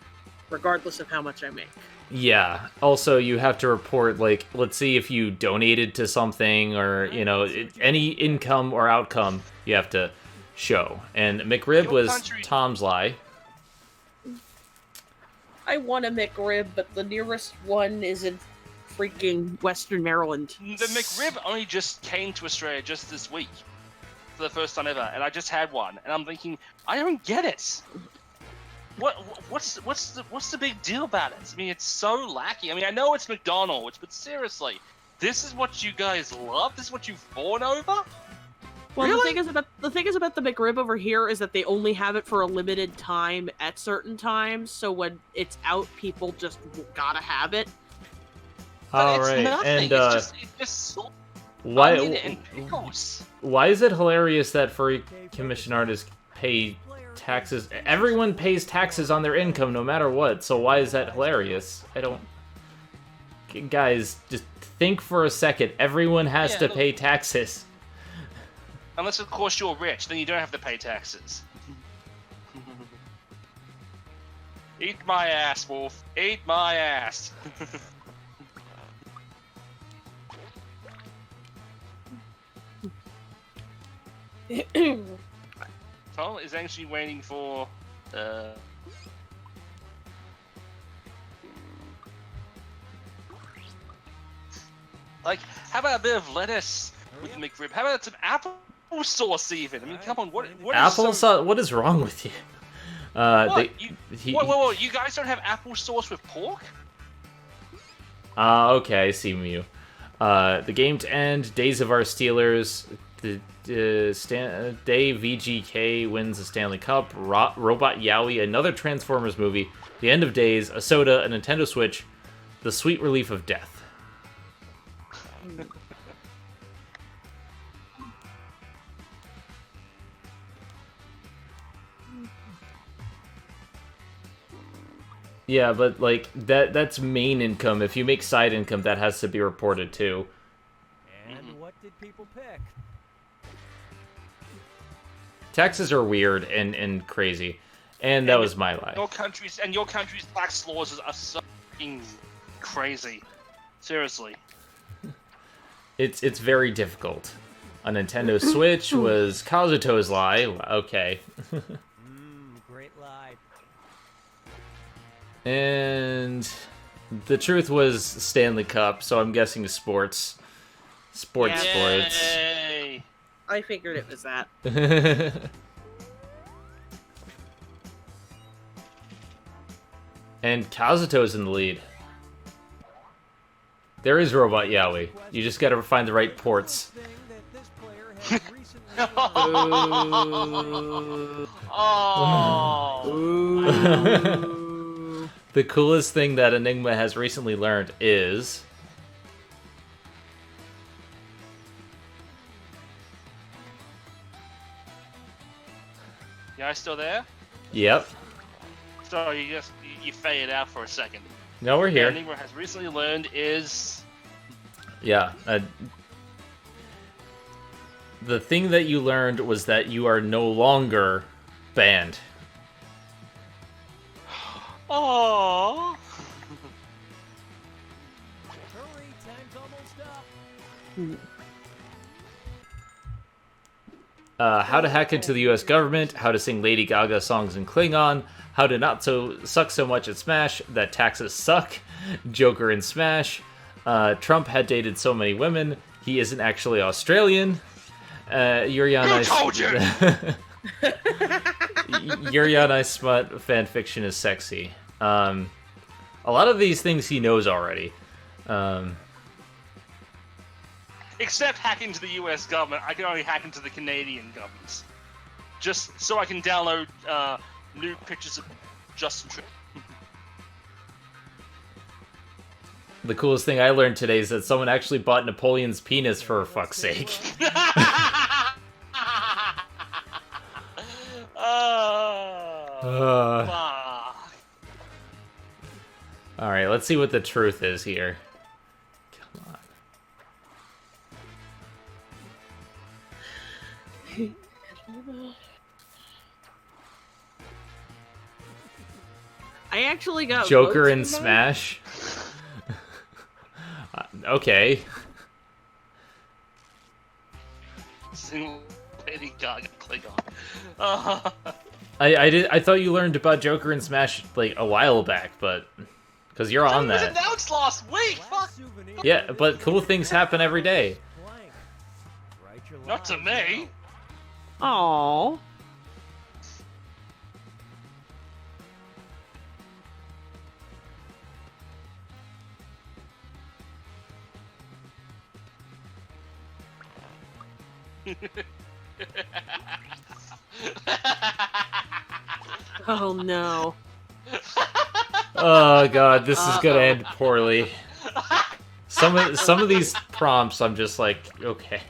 regardless of how much I make. Yeah. Also, you have to report, like, let's see if you donated to something or, any income or outcome you have to show. And McRib Your was country- Tom's lie. I want a McRib, but the nearest one is in freaking Western Maryland. The McRib only just came to Australia just this week for the first time ever, and I just had one, and I'm thinking, I don't get it. What's the big deal about it? I mean, it's so lacking. I mean, I know it's McDonald's, but seriously, this is what you guys love? This is what you fawn over? Well, Really? the thing is about the McRib over here is that they only have it for a limited time at certain times. So when it's out, people just gotta have it. But All it's right, nothing. and It's just salt, onion, and pickles. why is it hilarious that furry commission artists pay taxes? Everyone pays taxes on their income no matter what, so why is that hilarious? I don't... Guys, just think for a second. Everyone has Yeah, to look- pay taxes. Unless, of course, you're rich, then you don't have to pay taxes. Eat my ass, Wolf. Eat my ass. Tom is actually waiting for like, how about a bit of lettuce with the McRib? How about some apple sauce even? I mean, come on, what is Apple so... sauce? What is wrong with you? What? He- Whoa, you guys don't have apple sauce with pork? Okay, I see you. The game to end. Days of Our Steelers. Day VGK wins the Stanley Cup. Robot Yowie, another Transformers movie. The End of Days, a soda, a Nintendo Switch. The Sweet Relief of Death. Yeah, but like that's main income. If you make side income, that has to be reported too. And what did people pick? Taxes are weird and crazy. And that was my lie. Your country's tax laws are so fucking crazy. Seriously. It's very difficult. A Nintendo Switch was Kazuto's lie. Okay. Great lie. And the truth was Stanley Cup, so I'm guessing sports. Sports. Yay! I figured it was that. And Kazuto's in the lead. There is Robot Yowie. You just gotta find the right ports. Thing that this player has recently Oh! The coolest thing that Enigma has recently learned is... You guys still there? Yep. Sorry, you faded out for a second. No, we're here. Enigma has recently learned is... Yeah. The thing that you learned was that you are no longer banned. Oh. Hurry, time's almost up. How to hack into the US government, how to sing Lady Gaga songs in Klingon, how to not suck so much at Smash that taxes suck, Joker in Smash, Trump had dated so many women, he isn't actually Australian, Yuri on Ice... told you! Yuri on Ice smut fanfiction is sexy. A lot of these things he knows already. Except hacking to the US government, I can only hack into the Canadian government. Just so I can download nude pictures of Justin Trudeau. The coolest thing I learned today is that someone actually bought Napoleon's penis, for fuck's sake. Fuck. Alright, let's see what the truth is here. Come on. I actually got Joker votes in for mine. Smash. Okay. Single Lady Gaga Klingon. I thought you learned about Joker in Smash like a while back, but because you're on It was that. announced last week. Fuck. Yeah, but cool things happen every day. Not to me. Aww. Oh no. Oh god, this is gonna end poorly. Some of these prompts, I'm just like, okay.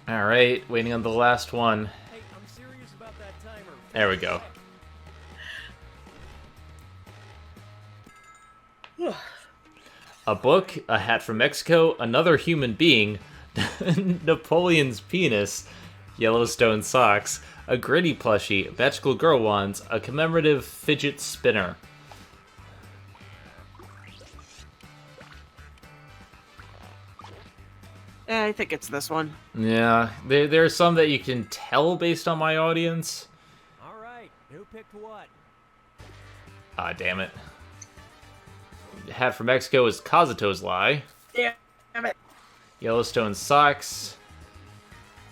All right, waiting on the last one. Hey, I'm serious about that timer. There we go. A book, a hat from Mexico, another human being, Napoleon's penis, Yellowstone socks, a gritty plushie, magical girl wands, a commemorative fidget spinner. I think it's this one. Yeah, there are some that you can tell based on my audience. All right, who picked what? Ah, damn it. Hat from Mexico is Kazuto's lie. Damn it. Yellowstone socks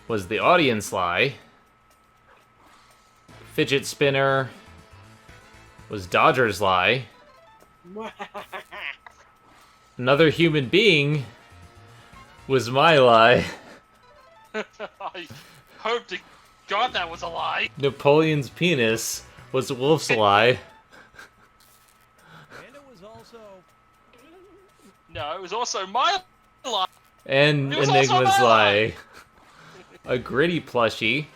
was the audience lie. Fidget spinner was Dodger's lie. Another human being was my lie. I hope to God that was a lie. Napoleon's penis was Wolf's lie. And it was also. No, it was also my lie. And It was also Enigma's my lie. A gritty plushie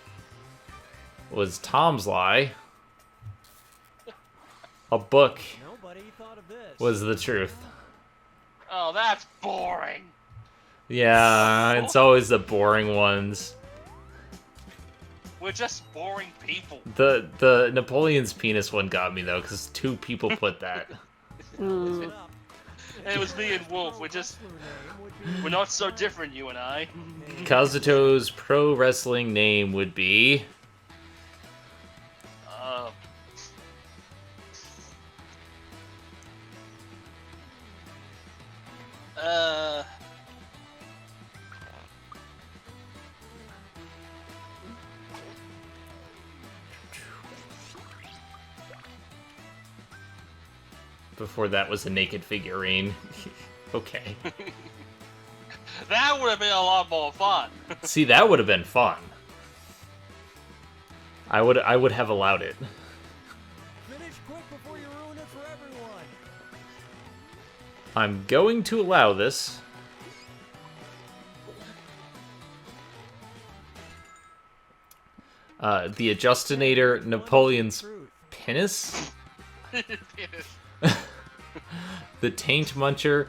was Tom's lie. A book Nobody thought of this. was the truth. Oh, that's boring. Yeah, it's always the boring ones. We're just boring people. The Napoleon's penis one got me though, because 2 people put that. Mm. It was me and Wolf. We're not so different, you and I. Kazuto's pro wrestling name would be Uh, uh, before that was a naked figurine. Okay. that would have been a lot more fun. See, that would have been fun. I would have allowed it. Finish quick before you ruin it for everyone. I'm going to allow this. The Adjustinator, Napoleon's penis? The Taint Muncher,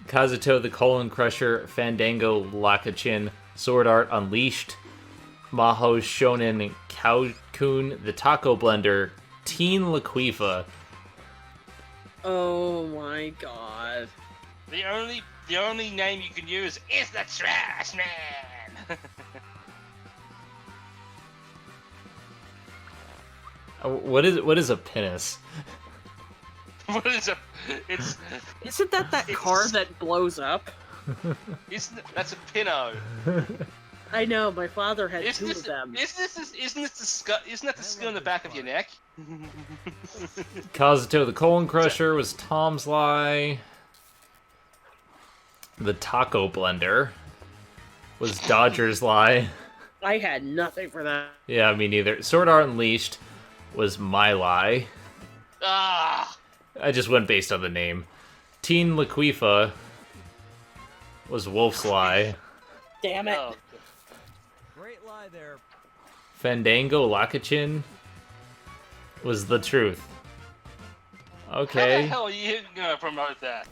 Kazuto the Colon Crusher, Fandango Lakachin, Sword Art Unleashed, Maho Shonen Kaokun, the Taco Blender, Teen Laquifa. Oh my god. The only name you can use is the Trash Man. What is a penis? What is it? It's Isn't that car that blows up? that's a Pinot. I know, my father had 2 of them. Isn't that the skin on the back of your neck? Kazuto the Colon Crusher was Tom's lie. The Taco Blender was Dodger's lie. I had nothing for that. Yeah, me neither. Sword Art Unleashed was my lie. Ah, I just went based on the name. Teen Laquifa was Wolf's lie. Damn it. oh. Great lie there. Fandango Lakachin was the truth. How the Okay. hell are you gonna promote that?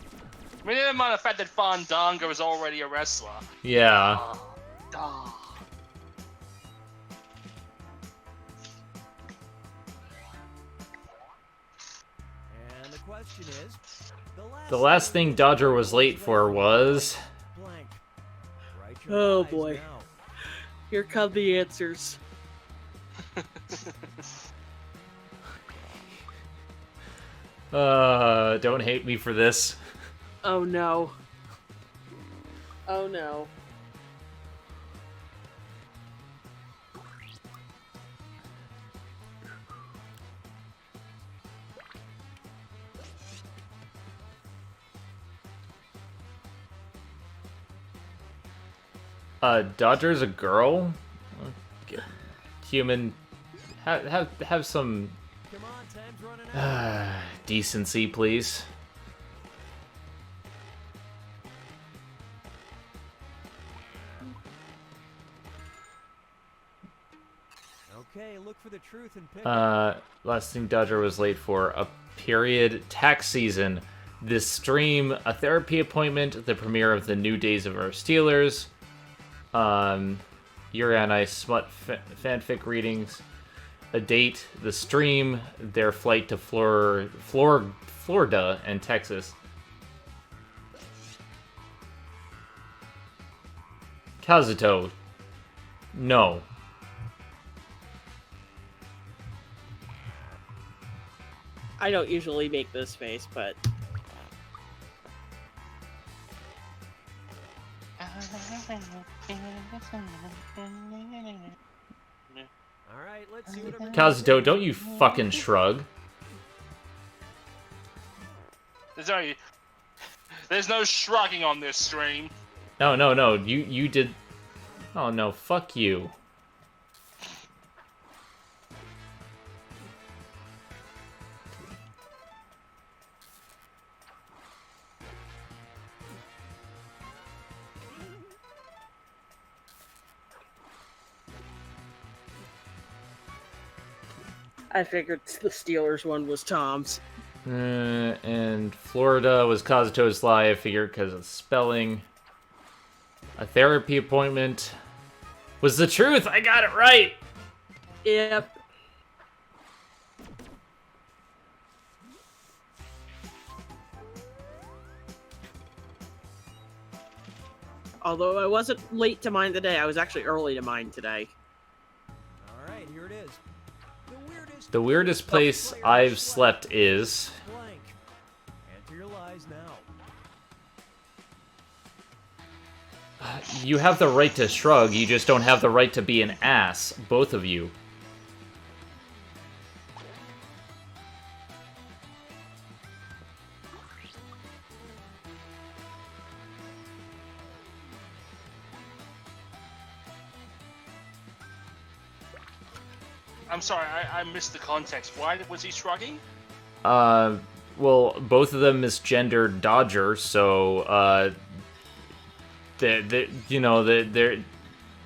I mean, never mind the fact that Fandango is already a wrestler. Yeah. Ah. question is, The last thing Dodger was late for was... blank. Write your Oh, lies boy. now. Here come the answers. Don't hate me for this. Oh no. Oh no. Dodger's a girl? Okay. Human... Have some... Come on, time's running out. decency, please. Okay, look for the truth and pick. Last thing Dodger was late for, a period, tax season, this stream, a therapy appointment, the premiere of the new Days of Our Steelers, Yuri on Ice smut fanfic readings, a date, the stream, their flight to Florida and Texas. Kazuto, no. I don't usually make this face, but Alright, let's see what everyone Kazuto, don't you fucking shrug. There's no shrugging on this stream. No, you did... Oh no, fuck you. I figured the Steelers one was Tom's. And Florida was Kazuto's lie, I figured, because of spelling. A therapy appointment was the truth. I got it right. Yep. Although I wasn't late to mine today, I was actually early to mine today. Alright, here it is. The weirdest place I've slept is... blank. Answer your lies now. You have the right to shrug, you just don't have the right to be an ass, both of you. I'm sorry, I missed the context. Why was he shrugging? Well, both of them misgendered Dodger, so,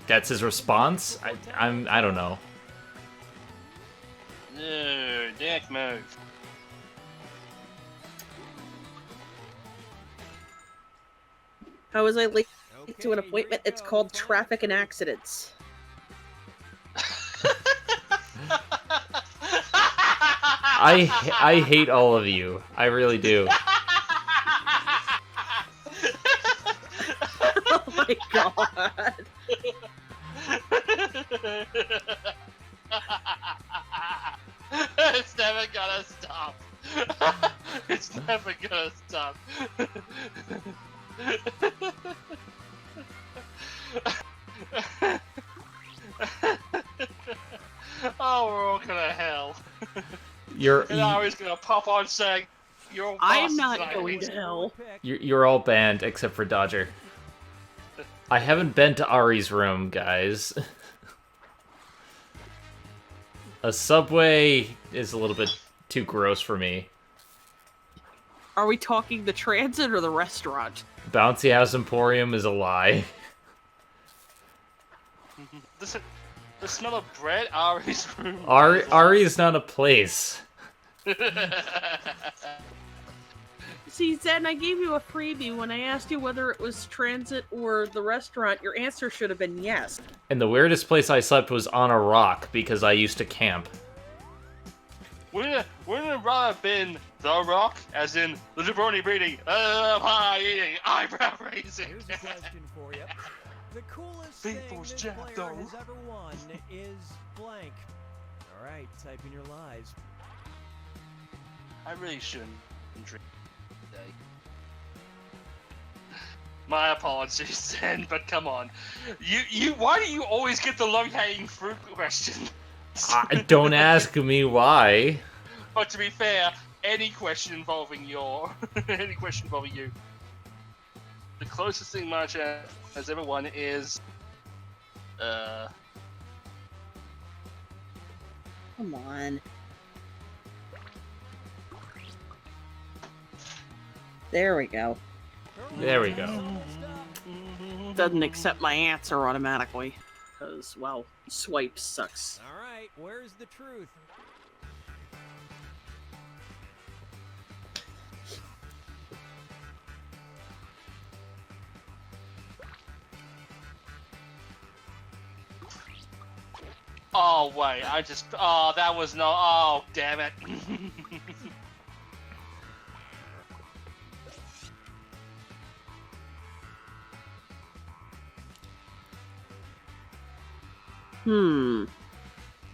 that's his response? I don't know. No, dick move. How was I late to an appointment? It's called traffic and accidents. I hate all of you. I really do. Oh my god. It's never gonna stop. It's never gonna stop. Oh, we're all gonna hell. And Ari's gonna pop on saying, "You're all I'm bastards not and I going hate to you." hell. You're all banned except for Dodger. I haven't been to Ari's room, guys. A subway is a little bit too gross for me. Are we talking the transit or the restaurant? Bouncy House Emporium is a lie. The smell of bread, Ari's room. Ari is not a place. See, Zen, I gave you a freebie when I asked you whether it was transit or the restaurant. Your answer should have been yes. And the weirdest place I slept was on a rock because I used to camp. Wouldn't it rather have been The Rock, as in the jabroni breeding, pie eating, eyebrow raising? Here's a question for you. The coolest thing Faithful's this Jack, player though. has ever won is blank. All right, type in your lies. I really shouldn't drink today. My apologies, then, but come on. Why do you always get the low-hanging fruit question? Don't ask me why. But to be fair, any question involving you, the closest thing Marcha has ever won is, Come on. There we go. There we go. Doesn't accept my answer automatically. Because, well, swipe sucks. All right, where's the truth? oh wait, that was no, oh damn it. Hmm.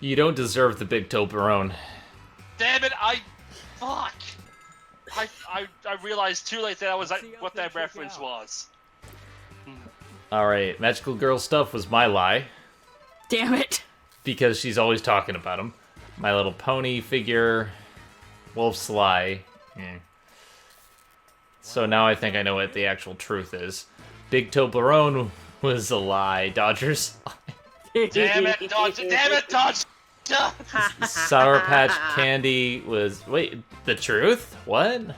You don't deserve the big Toblerone. Damn it, fuck. I realized too late that I was like, what that reference was. Alright, magical girl stuff was my lie. Damn it. Because she's always talking about him. My Little Pony figure. Wolf Sly. So now I think I know what the actual truth is. Big Toblerone was a lie. Dodgers. Damn it, Dodge! Damn it, Dodge! Sour Patch Candy was... Wait, the truth? What?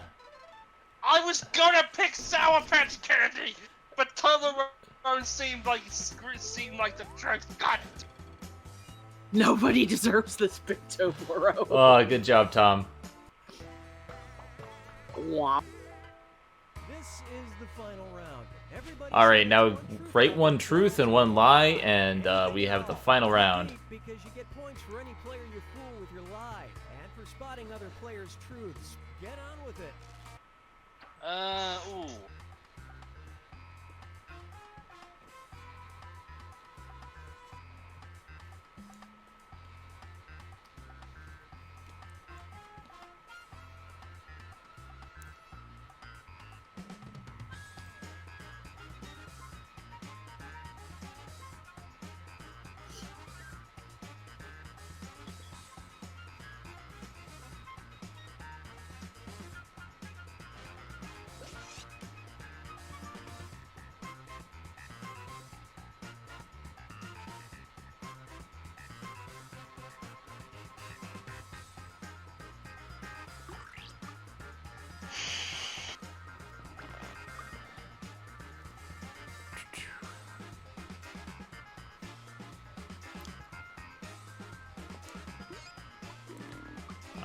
I was gonna pick Sour Patch Candy, but Toblerone seemed like the truth. God. Nobody deserves this big Toblerone. Oh, good job, Tom. Womp. This is the final round. Everybody Alright, now write one truth and one lie, and we have the final round. Because you get points for any player you fool with your lie, and for spotting other players' truths. Get on with it. Ooh.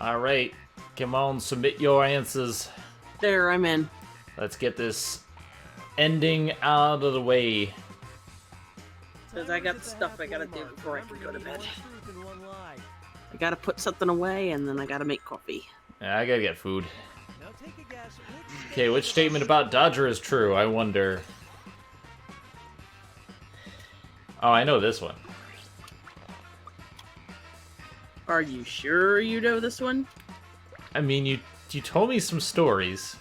Alright, come on, submit your answers. There, I'm in. Let's get this ending out of the way. Because I got stuff I gotta do before I can go to bed. One truth and one lie. I gotta put something away, and then I gotta make coffee. I gotta get food. Now take a guess. Okay, which statement about Dodger is true? I wonder. Oh, I know this one. Are you sure you know this one? I mean, you told me some stories.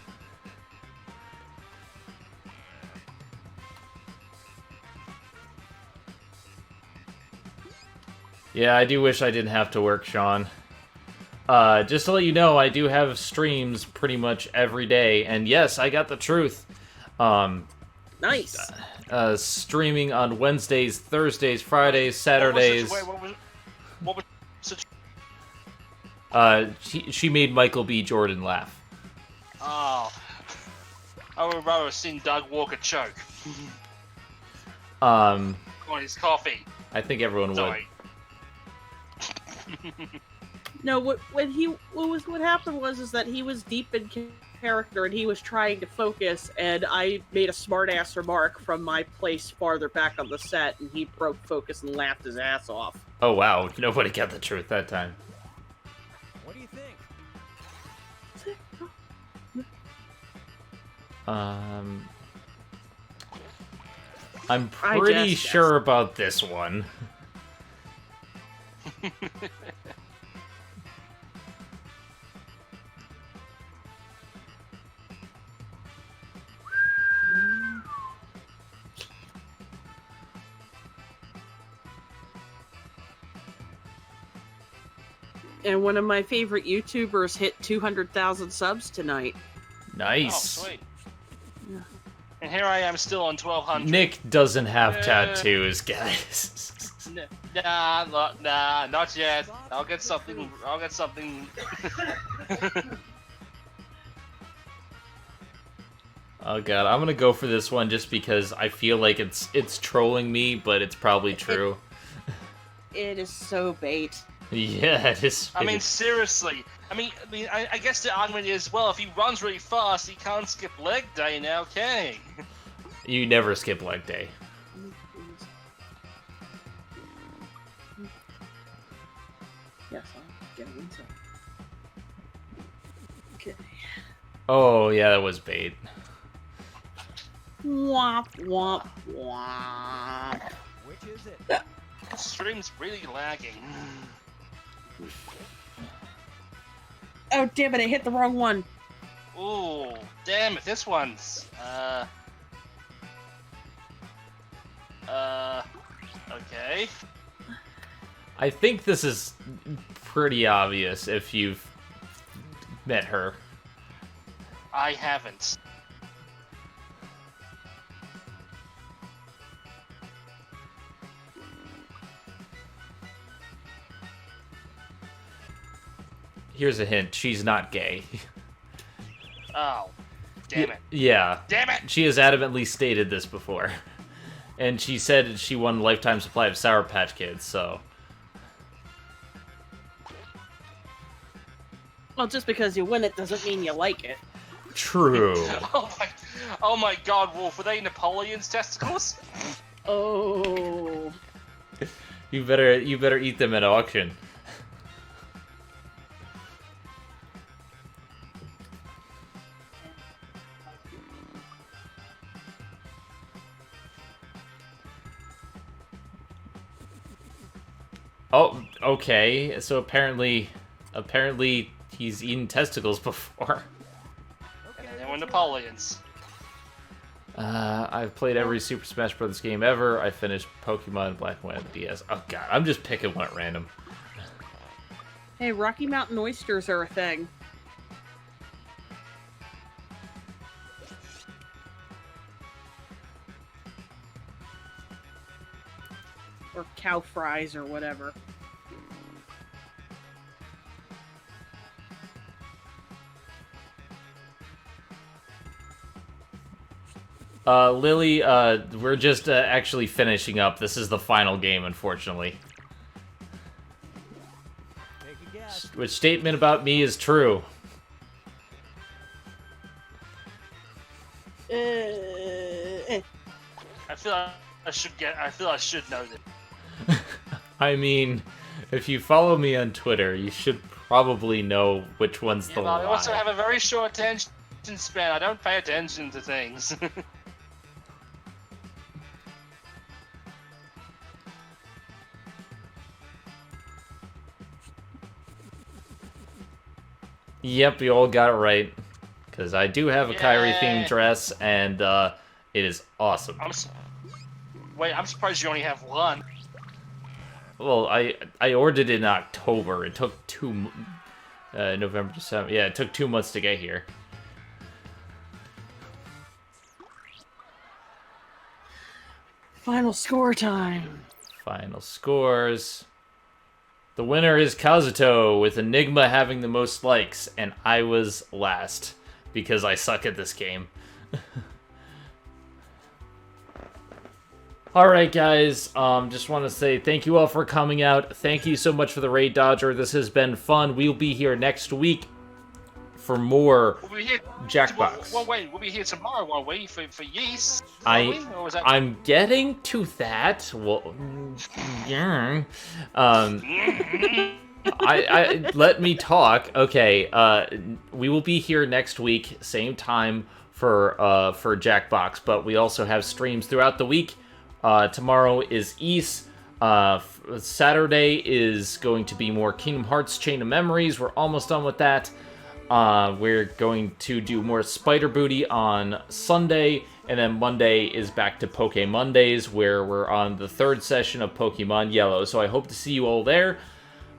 Yeah, I do wish I didn't have to work, Sean. Just to let you know, I do have streams pretty much every day, and yes, I got the truth. Nice. Streaming on Wednesdays, Thursdays, Fridays, Saturdays. What was She made Michael B. Jordan laugh. Oh. I would rather have seen Doug Walker choke On on his coffee. I think everyone Sorry. No, what happened was that he was deep in character and he was trying to focus, and I made a smart-ass remark from my place farther back on the set, and he broke focus and laughed his ass off. Oh wow, nobody got the truth that time. What do you think? I'm I pretty just sure about this one. And one of my favorite YouTubers hit 200,000 subs tonight. Nice. Oh, sweet. Yeah. And here I am still on 1200. Nick doesn't have tattoos, guys. Nah, not yet. I'll get something. Oh god, I'm gonna go for this one just because I feel like it's trolling me, but it's probably true. It is so bait. Yeah, it is. I mean, seriously. I guess the argument is, well, if he runs really fast, he can't skip leg day now, can he? You never skip leg day. Yes, I'm getting into it. Okay. Oh yeah, that was bait. Womp, womp, womp. Which is it? The stream's really lagging. Oh, damn it, I hit the wrong one. Ooh, damn it, this one's, okay. I think this is pretty obvious if you've met her. I haven't. Here's a hint, she's not gay. Oh, damn it. Yeah. Damn it! She has adamantly stated this before. And she said she won a lifetime supply of Sour Patch Kids, so... Well, just because you win it doesn't mean you like it. True. Oh my god, Wolf, were they Napoleon's testicles? Oh. You better eat them at auction. Oh, okay. So apparently he's eaten testicles before. And they were Napoleons. I've played every Super Smash Bros. Game ever. I finished Pokemon Black and White on the DS. Oh god, I'm just picking one at random. Hey, Rocky Mountain oysters are a thing. Or cow fries or whatever. Lily, we're just actually finishing up. This is the final game, unfortunately. Take a guess. Which statement about me is true? I feel I should know that. I mean, if you follow me on Twitter, you should probably know which one's the But I also lie. have a very short attention span. I don't pay attention to things. Yep, you all got it right. Because I do have a Kyrie-themed Yay. dress, and it is awesome. Wait, I'm surprised you only have one. Well, I ordered it in October. It took November, December. Yeah, it took 2 months to get here. Final score time. Final scores. The winner is Kazuto, with Enigma having the most likes, and I was last, because I suck at this game. Alright guys, just want to say thank you all for coming out. Thank you so much for the Raid Dodger. This has been fun. We'll be here next week for more We'll be here. Jackbox. We'll be here tomorrow, won't we? For yeast. won't we? Or was that... I'm getting to that. Well, yeah. I let me talk. Okay, we will be here next week, same time for Jackbox, but we also have streams throughout the week. Tomorrow is East. Saturday is going to be more Kingdom Hearts Chain of Memories. We're almost done with that. We're going to do more Spider Booty on Sunday, and then Monday is back to Poke Mondays, where we're on the third session of Pokemon Yellow. So I hope to see you all there.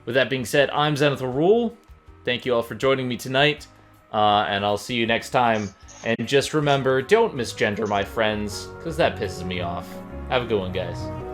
With that being said, I'm Zenithwillrule. Thank you all for joining me tonight, and I'll see you next time. And just remember, don't misgender my friends, because that pisses me off. Have a good one, guys.